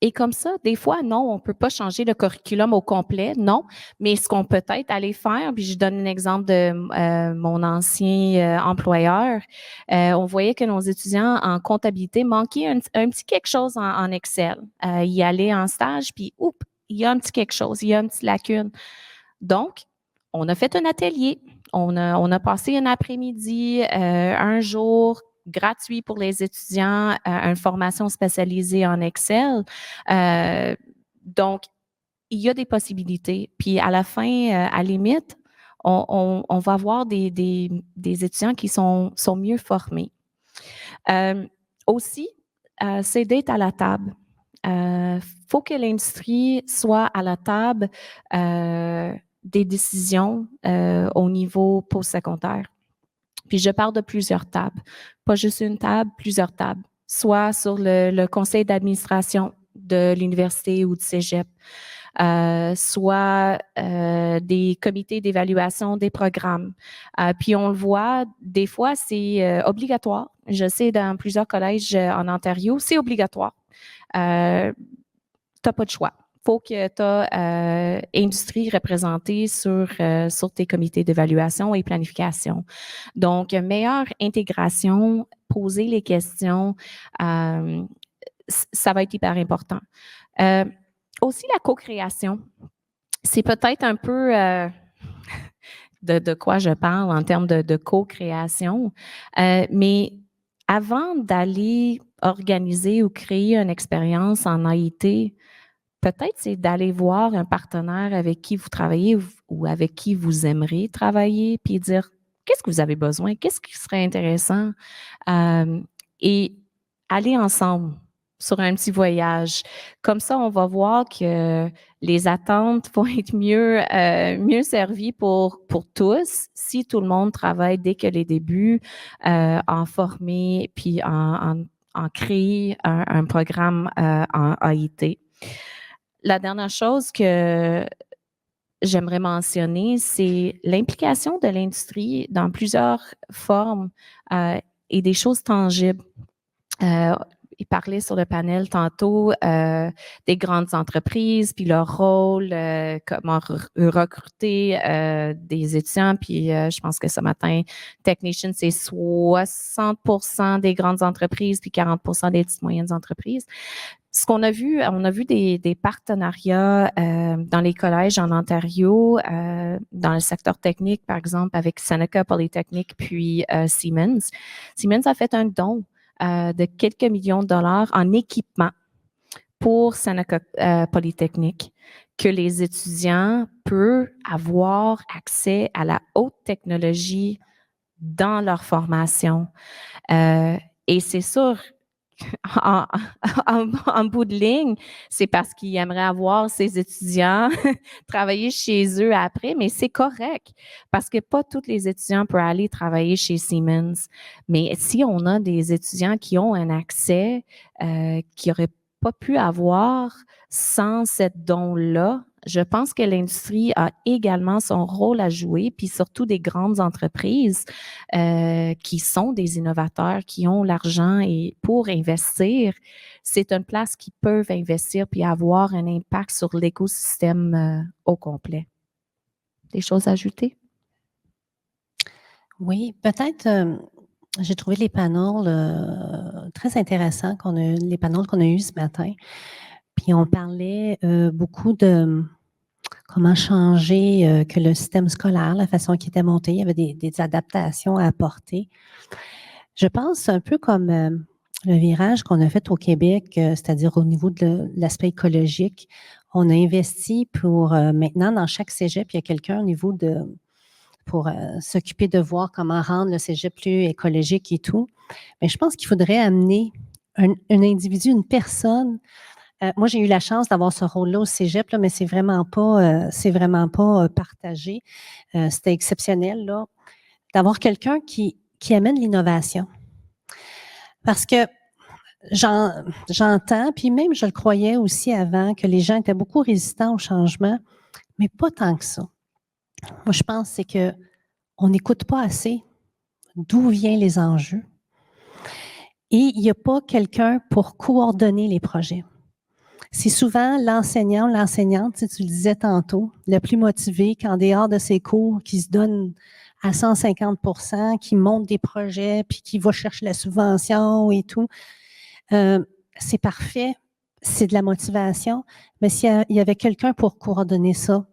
[SPEAKER 2] Et comme ça, des fois, non, on ne peut pas changer le curriculum au complet, non, mais ce qu'on peut peut-être aller faire, puis je donne un exemple de mon ancien employeur, on voyait que nos étudiants en comptabilité manquaient un petit quelque chose en Excel. Ils allaient en stage, puis il y a un petit quelque chose, il y a une petite lacune. Donc, on a fait un atelier, on a passé un après-midi, un jour, gratuit pour les étudiants, une formation spécialisée en Excel. Donc, il y a des possibilités. Puis à la fin, à la limite, on va avoir des étudiants qui sont mieux formés. Aussi, c'est d'être à la table. Faut que l'industrie soit à la table des décisions au niveau postsecondaire. Puis je parle de plusieurs tables, pas juste une table, plusieurs tables, soit sur le conseil d'administration de l'université ou du cégep, soit des comités d'évaluation des programmes. Puis on le voit, des fois, c'est obligatoire. Je sais, dans plusieurs collèges en Ontario, c'est obligatoire. Tu n'as pas de choix. Il faut que tu aies industrie représentée sur tes comités d'évaluation et planification. Donc, meilleure intégration, poser les questions, ça va être hyper important. Aussi, la co-création. C'est peut-être un peu de quoi je parle en termes de co-création, mais avant d'aller organiser ou créer une expérience en AIT, peut-être c'est d'aller voir un partenaire avec qui vous travaillez ou avec qui vous aimeriez travailler, puis dire qu'est-ce que vous avez besoin, qu'est-ce qui serait intéressant, et aller ensemble sur un petit voyage. Comme ça, on va voir que les attentes vont être mieux servies pour tous si tout le monde travaille dès que les débuts en former puis en créer un programme en AIT. La dernière chose que j'aimerais mentionner, c'est l'implication de l'industrie dans plusieurs formes et des choses tangibles. Il parlait sur le panel tantôt des grandes entreprises, puis leur rôle, comment recruter des étudiants. Puis je pense que ce matin, Technician, c'est 60% des grandes entreprises, puis 40% des petites moyennes entreprises. Ce qu'on a vu, on a vu des partenariats dans les collèges en Ontario, dans le secteur technique, par exemple, avec Seneca Polytechnic puis Siemens. Siemens a fait un don de quelques millions de dollars en équipement pour Seneca Polytechnic, que les étudiants peuvent avoir accès à la haute technologie dans leur formation. Et c'est sûr, en bout de ligne, c'est parce qu'ils aimeraient avoir ces étudiants travailler chez eux après, mais c'est correct parce que pas tous les étudiants peuvent aller travailler chez Siemens. Mais si on a des étudiants qui ont un accès qui n'auraient pas pu avoir sans cette don-là, je pense que l'industrie a également son rôle à jouer, puis surtout des grandes entreprises qui sont des innovateurs, qui ont l'argent et pour investir, c'est une place qu'ils peuvent investir puis avoir un impact sur l'écosystème au complet. Des choses à ajouter?
[SPEAKER 1] Oui, peut-être, j'ai trouvé les panels très intéressants, les panels qu'on a eus ce matin. Puis on parlait beaucoup de comment changer que le système scolaire, la façon qu'il était monté, il y avait des adaptations à apporter. Je pense un peu comme le virage qu'on a fait au Québec, c'est-à-dire au niveau de l'aspect écologique. On a investi pour maintenant, dans chaque cégep, il y a quelqu'un au niveau pour s'occuper de voir comment rendre le cégep plus écologique et tout. Mais je pense qu'il faudrait amener un individu, une personne. Moi, j'ai eu la chance d'avoir ce rôle-là au cégep, là, mais c'est vraiment pas partagé. C'était exceptionnel, là, d'avoir quelqu'un qui amène l'innovation. Parce que j'entends, puis même je le croyais aussi avant, que les gens étaient beaucoup résistants au changement, mais pas tant que ça. Moi, je pense que c'est qu'on n'écoute pas assez d'où viennent les enjeux. Et il n'y a pas quelqu'un pour coordonner les projets. C'est souvent l'enseignant ou l'enseignante, tu le disais tantôt, le plus motivé, qu'en dehors de ses cours, qui se donne à 150%, qui monte des projets, puis qui va chercher la subvention et tout. C'est parfait, c'est de la motivation, mais s'il y avait quelqu'un pour coordonner ça.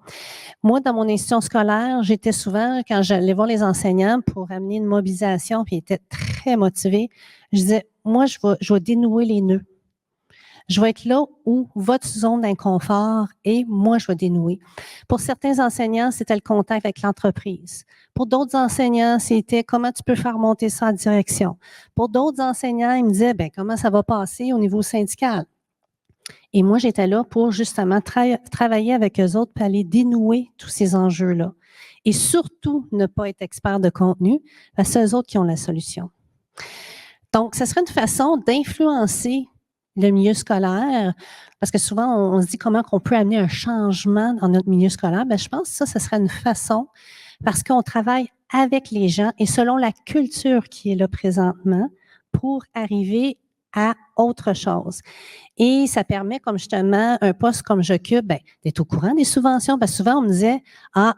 [SPEAKER 1] Moi, dans mon institution scolaire, j'étais souvent, quand j'allais voir les enseignants pour amener une mobilisation, puis ils étaient très motivée. Je disais, moi, je vais dénouer les nœuds. Je vais être là où votre zone d'inconfort est, moi, je vais dénouer. Pour certains enseignants, c'était le contact avec l'entreprise. Pour d'autres enseignants, c'était comment tu peux faire monter ça en direction. Pour d'autres enseignants, ils me disaient, ben comment ça va passer au niveau syndical. Et moi, j'étais là pour justement travailler avec eux autres pour aller dénouer tous ces enjeux-là. Et surtout, ne pas être expert de contenu, parce que c'est eux autres qui ont la solution. Donc, ce serait une façon d'influencer le milieu scolaire, parce que souvent, on se dit comment on peut amener un changement dans notre milieu scolaire. Bien, je pense que ça, ce serait une façon, parce qu'on travaille avec les gens et selon la culture qui est là présentement, pour arriver à autre chose. Et ça permet, comme justement, un poste comme j'occupe, bien, d'être au courant des subventions, parce que souvent, on me disait, ah,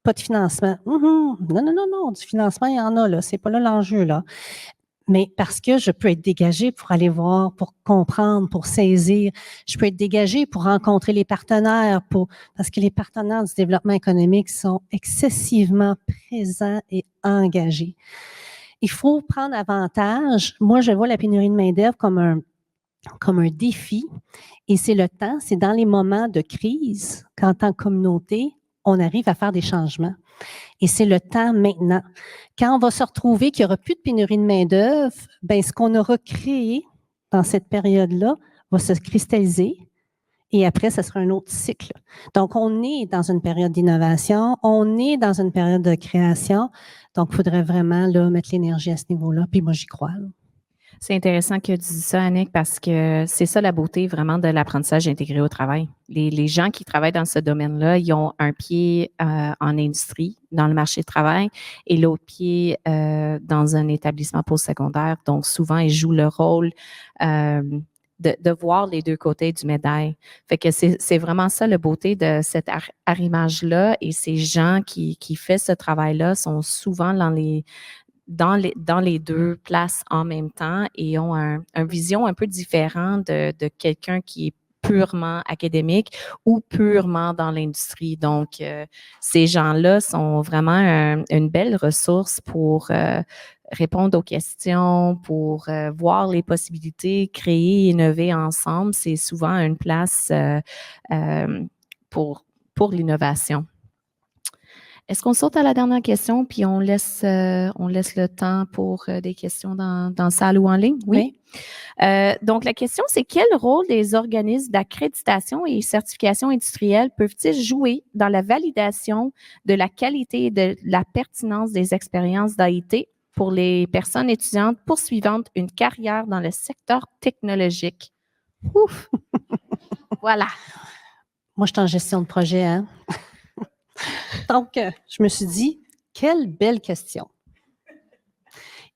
[SPEAKER 1] pas de financement. Non, non, du financement, il y en a, là. C'est pas là l'enjeu, là. Mais parce que je peux être dégagée pour aller voir, pour comprendre, pour saisir. Je peux être dégagée pour rencontrer les partenaires, parce que les partenaires du développement économique sont excessivement présents et engagés. Il faut prendre avantage. Moi, je vois la pénurie de main-d'œuvre comme un défi. Et c'est le temps, c'est dans les moments de crise qu'en tant que communauté, on arrive à faire des changements. Et c'est le temps maintenant. Quand on va se retrouver qu'il n'y aura plus de pénurie de main-d'œuvre, bien, ce qu'on aura créé dans cette période-là va se cristalliser et après, ce sera un autre cycle. Donc, on est dans une période d'innovation, on est dans une période de création. Donc, il faudrait vraiment là, mettre l'énergie à ce niveau-là. Puis moi, j'y crois. Là.
[SPEAKER 2] C'est intéressant que tu dises ça, Annick, parce que c'est ça la beauté vraiment de l'apprentissage intégré au travail. Les gens qui travaillent dans ce domaine-là, ils ont un pied en industrie, dans le marché du travail, et l'autre pied dans un établissement postsecondaire. Donc, souvent, ils jouent le rôle de voir les deux côtés du médaille. Fait que c'est vraiment ça la beauté de cet arrimage-là, et ces gens qui font ce travail-là sont souvent dans les deux places en même temps et ont une vision un peu différente de quelqu'un qui est purement académique ou purement dans l'industrie. Donc, ces gens-là sont vraiment une belle ressource pour répondre aux questions, pour voir les possibilités, créer, innover ensemble. C'est souvent une place pour l'innovation. Est-ce qu'on saute à la dernière question, puis on laisse le temps pour des questions dans la salle ou en ligne? Oui. Donc, la question, c'est quel rôle des organismes d'accréditation et certification industrielle peuvent-ils jouer dans la validation de la qualité et de la pertinence des expériences d'AIT pour les personnes étudiantes poursuivant une carrière dans le secteur technologique? Ouf! Voilà.
[SPEAKER 1] Moi, je suis en gestion de projet, hein? Donc, je me suis dit, quelle belle question.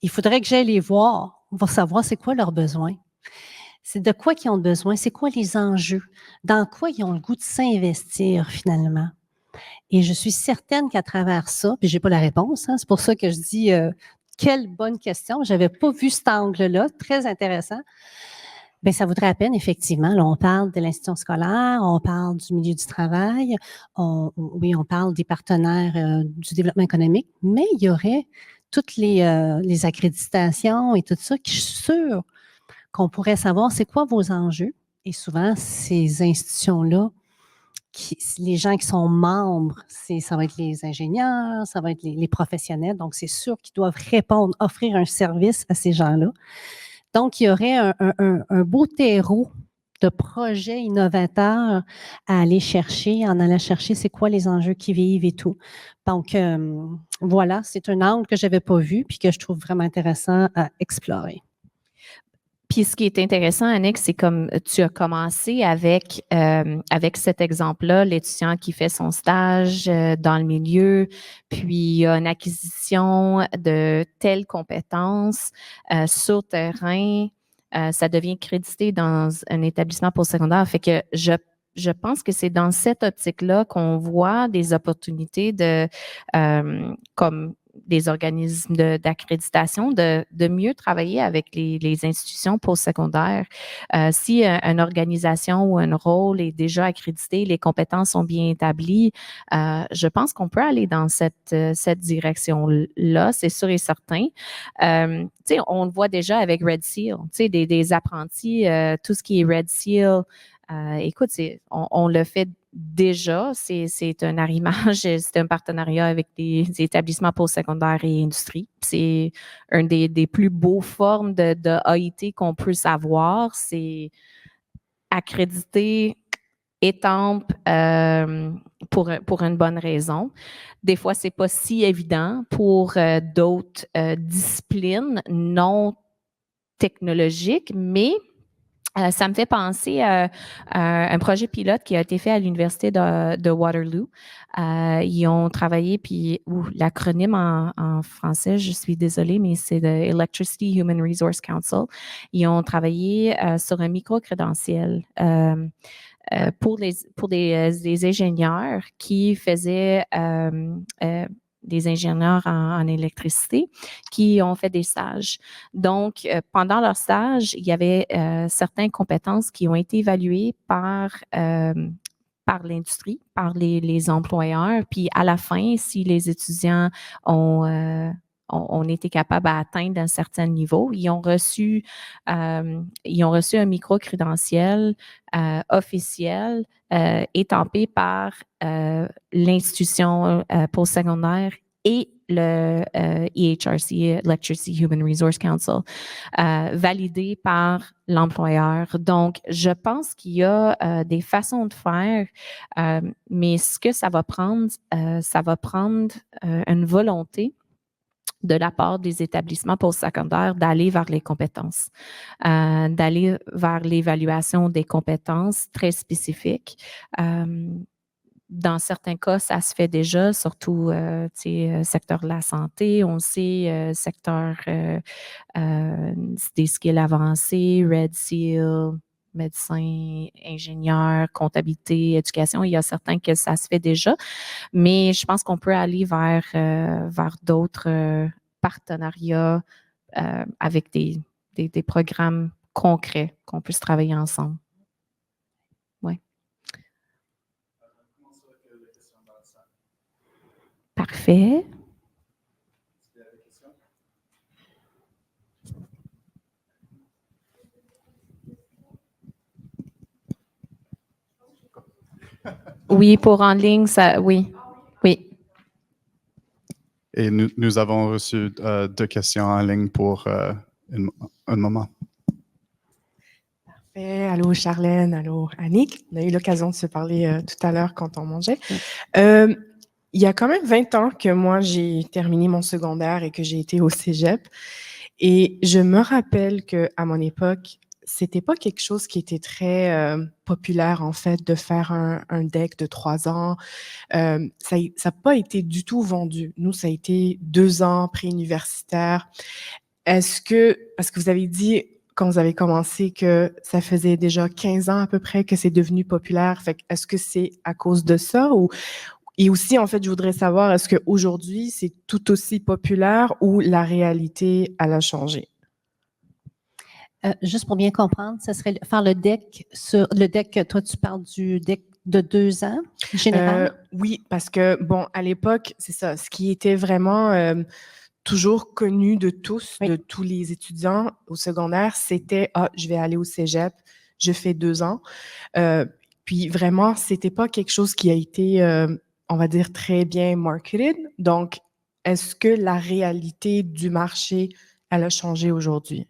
[SPEAKER 1] Il faudrait que j'aille les voir pour savoir c'est quoi leurs besoins. C'est de quoi ils ont besoin, c'est quoi les enjeux, dans quoi ils ont le goût de s'investir finalement. Et je suis certaine qu'à travers ça, puis j'ai pas la réponse, hein, c'est pour ça que je dis quelle bonne question. J'avais pas vu cet angle-là, très intéressant. Bien, ça vaudrait la peine, effectivement. Là, on parle de l'institution scolaire, on parle du milieu du travail, on parle des partenaires du développement économique, mais il y aurait toutes les accréditations et tout ça, qui je suis sûre qu'on pourrait savoir c'est quoi vos enjeux. Et souvent, ces institutions-là, les gens qui sont membres, ça va être les ingénieurs, ça va être les professionnels. Donc, c'est sûr qu'ils doivent répondre, offrir un service à ces gens-là. Donc, il y aurait un beau terreau de projets innovateurs à aller chercher, en allant chercher c'est quoi les enjeux qui vivent et tout. Donc, voilà, c'est un angle que je n'avais pas vu puis que je trouve vraiment intéressant à explorer.
[SPEAKER 2] Puis ce qui est intéressant, Annick, c'est comme tu as commencé avec cet exemple-là, l'étudiant qui fait son stage dans le milieu, puis il y a une acquisition de telles compétences sur terrain, ça devient crédité dans un établissement postsecondaire. Fait que je pense que c'est dans cette optique-là qu'on voit des opportunités comme des organismes d'accréditation, de mieux travailler avec les institutions postsecondaires. Si une organisation ou un rôle est déjà accrédité, les compétences sont bien établies, je pense qu'on peut aller dans cette direction-là, c'est sûr et certain. On le voit déjà avec Red Seal, des apprentis, tout ce qui est Red Seal, écoute, on le fait déjà, c'est un arrimage, c'est un partenariat avec des établissements postsecondaires et industrie. C'est un des plus beaux formes de AIT qu'on peut savoir, c'est accrédité, étampe pour une bonne raison. Des fois, c'est pas si évident pour d'autres disciplines non technologiques, mais ça me fait penser à un projet pilote qui a été fait à l'Université de Waterloo. Ils ont travaillé, puis l'acronyme en français, je suis désolée, mais c'est le Electricity Human Resource Council. Ils ont travaillé sur un micro-crédentiel pour des ingénieurs qui faisaient des ingénieurs en électricité qui ont fait des stages. Donc, pendant leur stage, il y avait certaines compétences qui ont été évaluées par l'industrie, par les employeurs. Puis à la fin, si les étudiants ont été capables d'atteindre un certain niveau, ils ont reçu un micro-crédentiel officiel étampé par l'institution postsecondaire et le EHRC, Electricity Human Resource Council, validé par l'employeur. Donc, je pense qu'il y a des façons de faire, mais ce que ça va prendre une volonté de la part des établissements postsecondaires d'aller vers les compétences, d'aller vers l'évaluation des compétences très spécifiques. Dans certains cas, ça se fait déjà, surtout secteur de la santé, on sait, secteur des skills avancés, Red Seal, médecin, ingénieur, comptabilité, éducation. Il y a certains que ça se fait déjà, mais je pense qu'on peut aller vers d'autres partenariats avec des programmes concrets qu'on puisse travailler ensemble. Oui. Parfait. Oui, pour en ligne, ça, oui. Oui.
[SPEAKER 3] Et nous avons reçu 2 questions en ligne pour un moment.
[SPEAKER 4] Parfait. Allô, Charlène. Allô, Annick. On a eu l'occasion de se parler tout à l'heure quand on mangeait. Il y a quand même 20 ans que moi, j'ai terminé mon secondaire et que j'ai été au cégep. Et je me rappelle qu'à mon époque, c'était pas quelque chose qui était très populaire, en fait, de faire un DEC de 3 ans. Ça n'a pas été du tout vendu. Nous, ça a été 2 ans pré-universitaire. Parce que vous avez dit, quand vous avez commencé, que ça faisait déjà 15 ans à peu près que c'est devenu populaire. Fait est-ce que c'est à cause de ça et aussi, en fait, je voudrais savoir, est-ce qu'aujourd'hui, c'est tout aussi populaire ou la réalité, elle a changé?
[SPEAKER 1] Juste pour bien comprendre, ça serait faire le DEC sur le DEC, toi, tu parles du DEC de 2 ans, général?
[SPEAKER 4] Oui, parce que, bon, à l'époque, c'est ça, ce qui était vraiment toujours connu de tous, de tous les étudiants au secondaire, c'était « Ah, je vais aller au cégep, je fais 2 ans ». Puis vraiment, c'était pas quelque chose qui a été, on va dire, très bien marketed. Donc, est-ce que la réalité du marché, elle a changé aujourd'hui?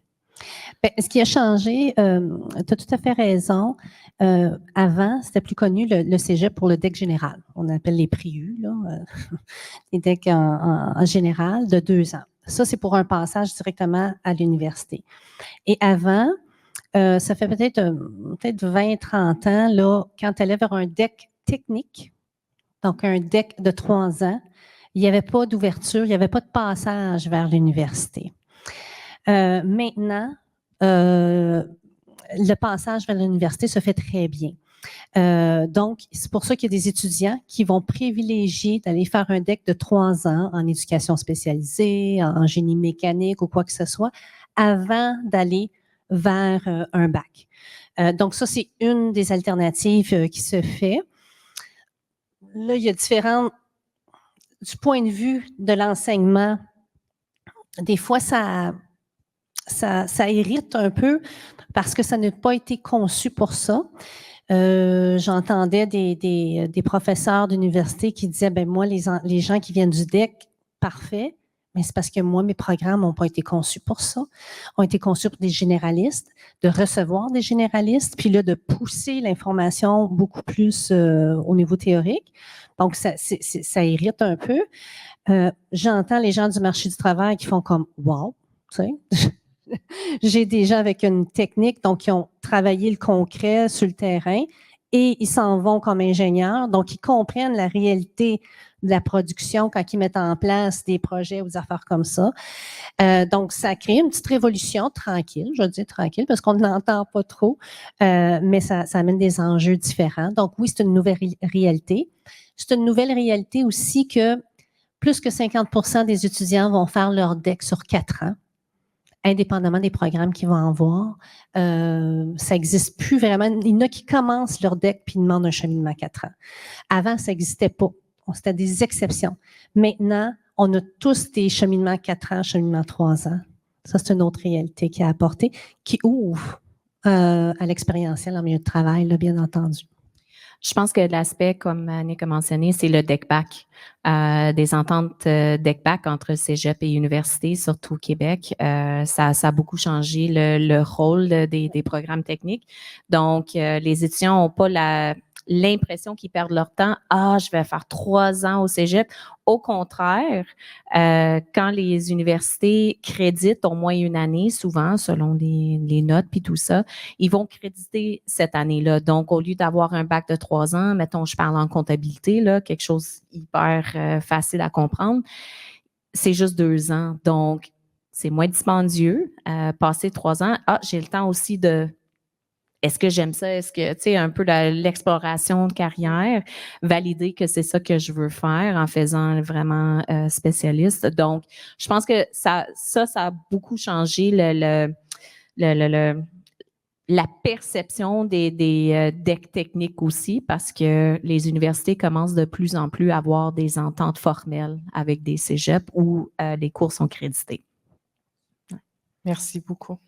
[SPEAKER 1] Bien, ce qui a changé, tu as tout à fait raison. Avant, c'était plus connu le cégep pour le DEC général. On appelle les PRIU, là, les DEC en général de 2 ans. Ça, c'est pour un passage directement à l'université. Et avant, ça fait peut-être 20-30 ans, là, quand tu allais vers un DEC technique, donc un DEC de 3 ans, il n'y avait pas d'ouverture, il n'y avait pas de passage vers l'université. Maintenant, le passage vers l'université se fait très bien. Donc, c'est pour ça qu'il y a des étudiants qui vont privilégier d'aller faire un DEC de 3 ans en éducation spécialisée, en génie mécanique ou quoi que ce soit, avant d'aller vers un bac. Donc, ça, c'est une des alternatives qui se fait. Là, il y a différentes... Du point de vue de l'enseignement, des fois, ça irrite un peu parce que ça n'a pas été conçu pour ça. J'entendais des professeurs d'université qui disaient, ben moi, les gens qui viennent du DEC, parfait, mais c'est parce que moi, mes programmes n'ont pas été conçus pour ça. Ont été conçus pour des généralistes, de recevoir des généralistes, puis là, de pousser l'information beaucoup plus au niveau théorique. Donc, ça irrite un peu. J'entends les gens du marché du travail qui font comme « wow », tu sais. J'ai des gens avec une technique, donc qui ont travaillé le concret sur le terrain et ils s'en vont comme ingénieurs, donc ils comprennent la réalité de la production quand ils mettent en place des projets ou des affaires comme ça. Donc, ça crée une petite révolution tranquille, je veux dire tranquille, parce qu'on n'entend pas trop, mais ça amène des enjeux différents. Donc, oui, c'est une nouvelle réalité. C'est une nouvelle réalité aussi que plus que 50% des étudiants vont faire leur DEC sur 4 ans, indépendamment des programmes qu'ils vont avoir. Ça n'existe plus vraiment. Il y en a qui commencent leur DEC puis demandent un cheminement 4 ans. Avant, ça n'existait pas. C'était des exceptions. Maintenant, on a tous des cheminements 4 ans, cheminements 3 ans. Ça, c'est une autre réalité qui a apporté, qui ouvre à l'expérientiel en milieu de travail, là, bien entendu.
[SPEAKER 2] Je pense que l'aspect, comme Annick a mentionné, c'est le DEC-BAC. Des ententes DEC-BAC entre cégep et université, surtout au Québec. Ça a beaucoup changé le rôle des programmes techniques. Donc, les étudiants n'ont pas l'impression qu'ils perdent leur temps. Ah, je vais faire 3 ans au cégep. Au contraire, quand les universités créditent au moins une année, souvent, selon les notes puis tout ça, ils vont créditer cette année-là. Donc, au lieu d'avoir un bac de 3 ans, mettons, je parle en comptabilité, là, quelque chose hyper facile à comprendre, c'est juste 2 ans. Donc, c'est moins dispendieux. Passer 3 ans, j'ai le temps aussi de... Est-ce que j'aime ça? Est-ce que, tu sais, un peu l'exploration de carrière, valider que c'est ça que je veux faire en faisant vraiment spécialiste. Donc, je pense que ça a beaucoup changé la perception des DEC techniques aussi, parce que les universités commencent de plus en plus à avoir des ententes formelles avec des cégeps où les cours sont crédités.
[SPEAKER 4] Ouais. Merci beaucoup.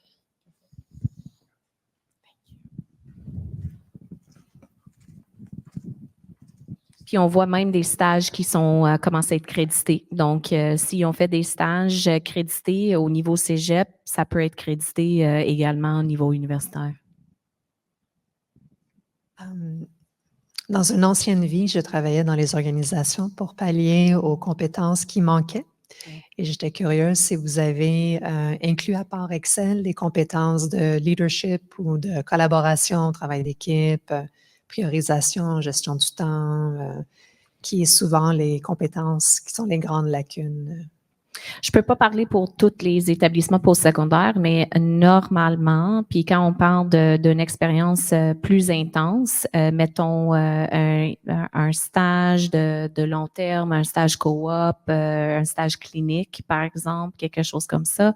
[SPEAKER 2] Puis on voit même des stages qui sont commencent à être crédités. Donc, si on fait des stages crédités au niveau cégep, ça peut être crédité également au niveau universitaire.
[SPEAKER 5] Dans une ancienne vie, je travaillais dans les organisations pour pallier aux compétences qui manquaient. Et j'étais curieuse si vous avez inclus à part Excel des compétences de leadership ou de collaboration, travail d'équipe, priorisation, gestion du temps, qui est souvent les compétences qui sont les grandes lacunes.
[SPEAKER 2] Je peux pas parler pour tous les établissements postsecondaires, mais normalement, puis quand on parle d'une expérience plus intense, mettons un stage de long terme, un stage coop, un stage clinique, par exemple, quelque chose comme ça.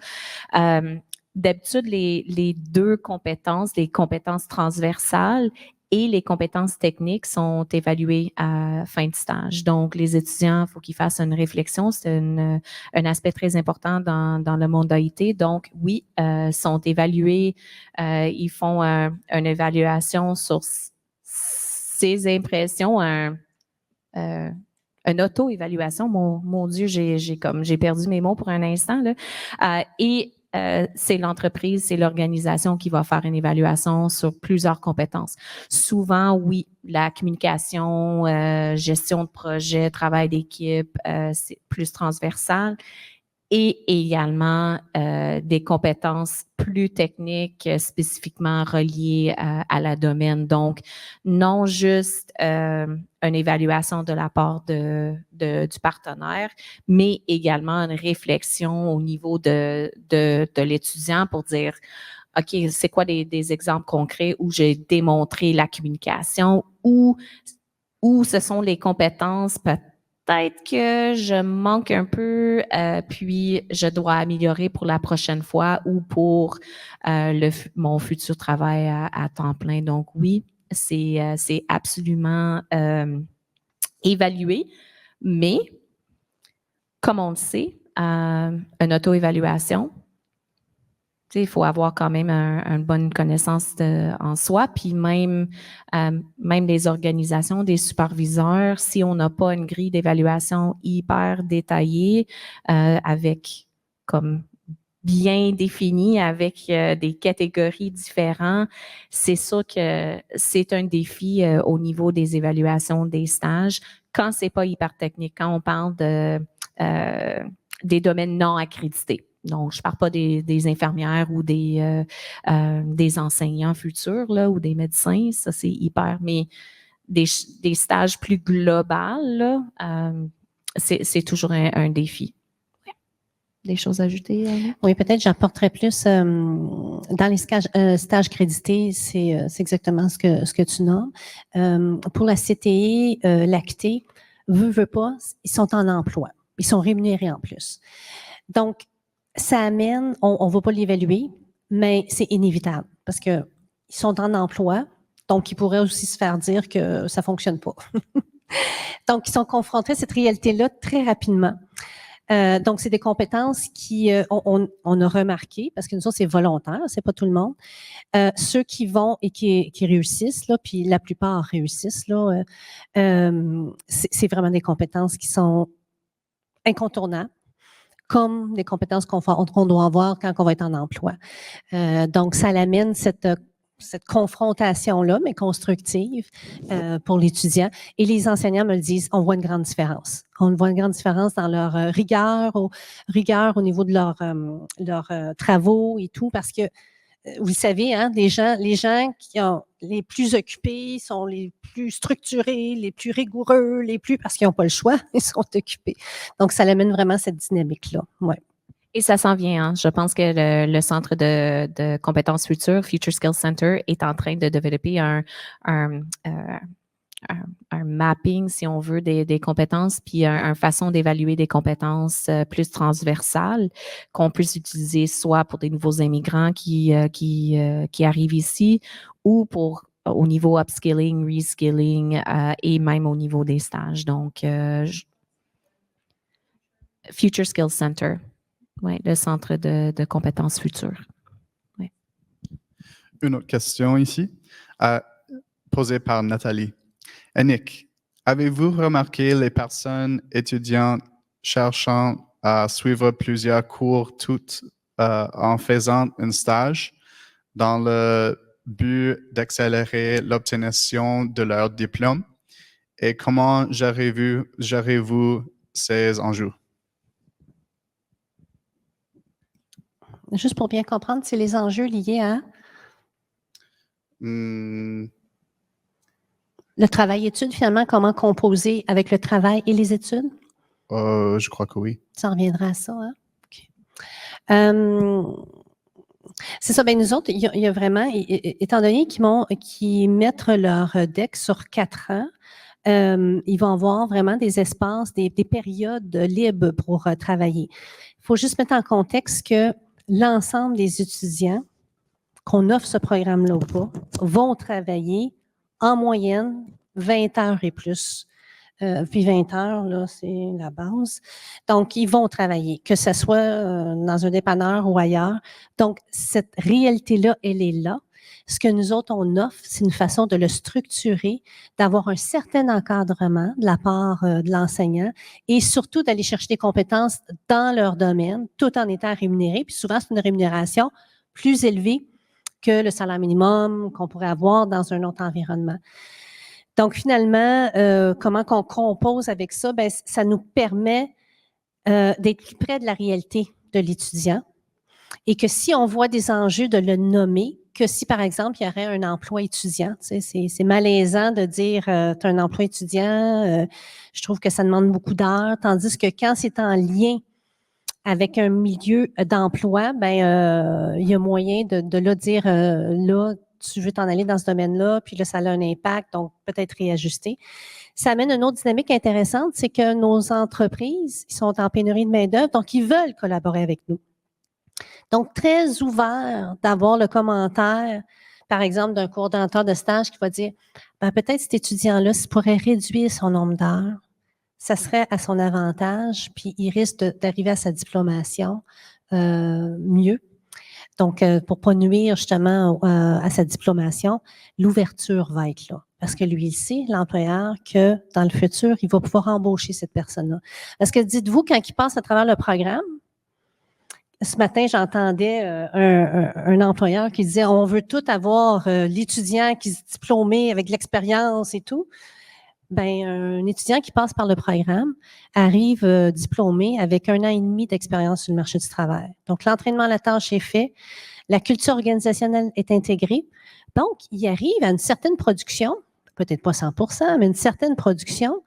[SPEAKER 2] D'habitude, les 2 compétences, les compétences transversales et les compétences techniques sont évaluées à fin de stage. Donc, les étudiants, il faut qu'ils fassent une réflexion. C'est un aspect très important dans le monde d'AIT. Donc, oui, sont évalués. Ils font une évaluation sur ces impressions, une auto-évaluation. Mon Dieu, j'ai perdu mes mots pour un instant, là. C'est l'entreprise, c'est l'organisation qui va faire une évaluation sur plusieurs compétences. Souvent, oui, la communication, gestion de projet, travail d'équipe, c'est plus transversal. Et également des compétences plus techniques spécifiquement reliées à la domaine. Donc, non juste une évaluation de la part du partenaire, mais également une réflexion au niveau de l'étudiant pour dire OK, c'est quoi des exemples concrets où j'ai démontré la communication, où ce sont les compétences, peut-être que je manque un peu, puis je dois améliorer pour la prochaine fois ou pour mon futur travail à temps plein. Donc oui, c'est absolument évalué, mais comme on le sait, une auto-évaluation, il faut avoir quand même une bonne connaissance en soi, puis même les organisations, des superviseurs, si on n'a pas une grille d'évaluation hyper détaillée, avec comme bien définie, avec des catégories différentes, c'est sûr que c'est un défi au niveau des évaluations des stages quand c'est pas hyper technique, quand on parle des domaines non accrédités. Donc, je ne parle pas des infirmières ou des enseignants futurs là, ou des médecins, ça c'est hyper, mais des stages plus globaux, là, c'est toujours un défi. Ouais. Des choses à ajouter, Annie?
[SPEAKER 1] Oui, peut-être j'apporterais plus dans les stages crédités, c'est exactement ce que tu nommes. Pour la CTE, l'ACT, veut pas, ils sont en emploi. Ils sont rémunérés en plus. Donc, ça amène, on ne va pas l'évaluer, mais c'est inévitable parce qu'ils sont en emploi, donc ils pourraient aussi se faire dire que ça ne fonctionne pas. Donc, ils sont confrontés à cette réalité-là très rapidement. Donc, c'est des compétences qui, on a remarqué, parce que nous autres, c'est volontaire, c'est pas tout le monde. Ceux qui vont et qui réussissent, là, puis la plupart réussissent, là, c'est vraiment des compétences qui sont incontournables, comme des compétences qu'on doit avoir quand on va être en emploi. Donc, ça l'amène cette confrontation-là, mais constructive pour l'étudiant. Et les enseignants me le disent, on voit une grande différence. On voit une grande différence dans leur rigueur au niveau de leurs travaux et tout, parce que vous le savez, hein, les gens qui ont les plus occupés sont les plus structurés, les plus rigoureux, parce qu'ils n'ont pas le choix, ils sont occupés. Donc, ça amène vraiment cette dynamique-là. Ouais.
[SPEAKER 2] Et ça s'en vient. Hein. Je pense que le Centre de compétences futures, Future Skills Center, est en train de développer un mapping, si on veut, des compétences, puis une façon d'évaluer des compétences plus transversales qu'on puisse utiliser soit pour des nouveaux immigrants qui arrivent ici ou au niveau upskilling, reskilling et même au niveau des stages. Donc, Future Skills Center. Oui, le Centre de compétences futures. Ouais.
[SPEAKER 3] Une autre question ici, posée par Nathalie. Annick, avez-vous remarqué les personnes étudiantes cherchant à suivre plusieurs cours toutes en faisant un stage dans le but d'accélérer l'obtention de leur diplôme? Et comment gérez-vous ces enjeux?
[SPEAKER 1] Juste pour bien comprendre, c'est les enjeux liés à le travail-études, finalement, comment composer avec le travail et les études?
[SPEAKER 3] Je crois que oui.
[SPEAKER 1] Ça reviendra à ça, hein? Okay. C'est ça, bien nous autres, il y a vraiment, étant donné qu'ils mettent leur deck sur 4 ans, ils vont avoir vraiment des espaces, des périodes libres pour travailler. Il faut juste mettre en contexte que l'ensemble des étudiants qu'on offre ce programme-là ou pas vont travailler en moyenne 20 heures et plus. Puis 20 heures, là, c'est la base. Donc, ils vont travailler, que ce soit dans un dépanneur ou ailleurs. Donc, cette réalité-là, elle est là. Ce que nous autres, on offre, c'est une façon de le structurer, d'avoir un certain encadrement de la part de l'enseignant et surtout d'aller chercher des compétences dans leur domaine tout en étant rémunéré. Puis souvent, c'est une rémunération plus élevée que le salaire minimum qu'on pourrait avoir dans un autre environnement. Donc, finalement, comment qu'on compose avec ça? Bien, ça nous permet d'être plus près de la réalité de l'étudiant et que si on voit des enjeux, de le nommer, que si, par exemple, il y aurait un emploi étudiant, tu sais, c'est malaisant de dire tu as un emploi étudiant, je trouve que ça demande beaucoup d'heures, tandis que quand c'est en lien avec un milieu d'emploi, il y a moyen de là dire, là, tu veux t'en aller dans ce domaine-là, puis là, ça a un impact, donc peut-être réajuster. Ça amène une autre dynamique intéressante, c'est que nos entreprises, ils sont en pénurie de main-d'œuvre, donc ils veulent collaborer avec nous. Donc, très ouvert d'avoir le commentaire, par exemple, d'un coordonnateur de stage qui va dire, peut-être cet étudiant-là, s'il pourrait réduire son nombre d'heures, ça serait à son avantage, puis il risque d'arriver à sa diplomation mieux. Donc, pour pas nuire justement à sa diplomation, l'ouverture va être là. Parce que lui, il sait, l'employeur, que dans le futur, il va pouvoir embaucher cette personne-là. Parce que dites-vous, quand il passe à travers le programme, ce matin, j'entendais un employeur qui disait, on veut tout avoir l'étudiant qui est diplômé avec l'expérience et tout. Un étudiant qui passe par le programme arrive diplômé avec 1 an et demi d'expérience sur le marché du travail. Donc, l'entraînement à la tâche est fait, la culture organisationnelle est intégrée. Donc, il arrive à une certaine production, peut-être pas 100%, mais une certaine production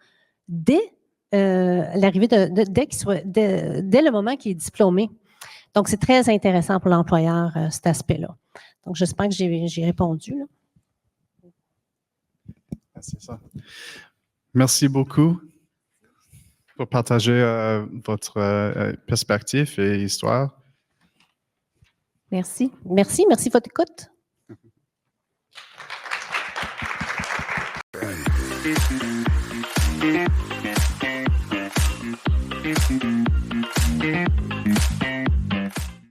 [SPEAKER 1] dès l'arrivée dès le moment qu'il est diplômé. Donc, c'est très intéressant pour l'employeur, cet aspect-là. Donc, j'espère que j'ai répondu, là.
[SPEAKER 3] C'est ça. Merci beaucoup pour partager votre perspective et histoire.
[SPEAKER 1] Merci. Merci de votre écoute.
[SPEAKER 6] Thank you.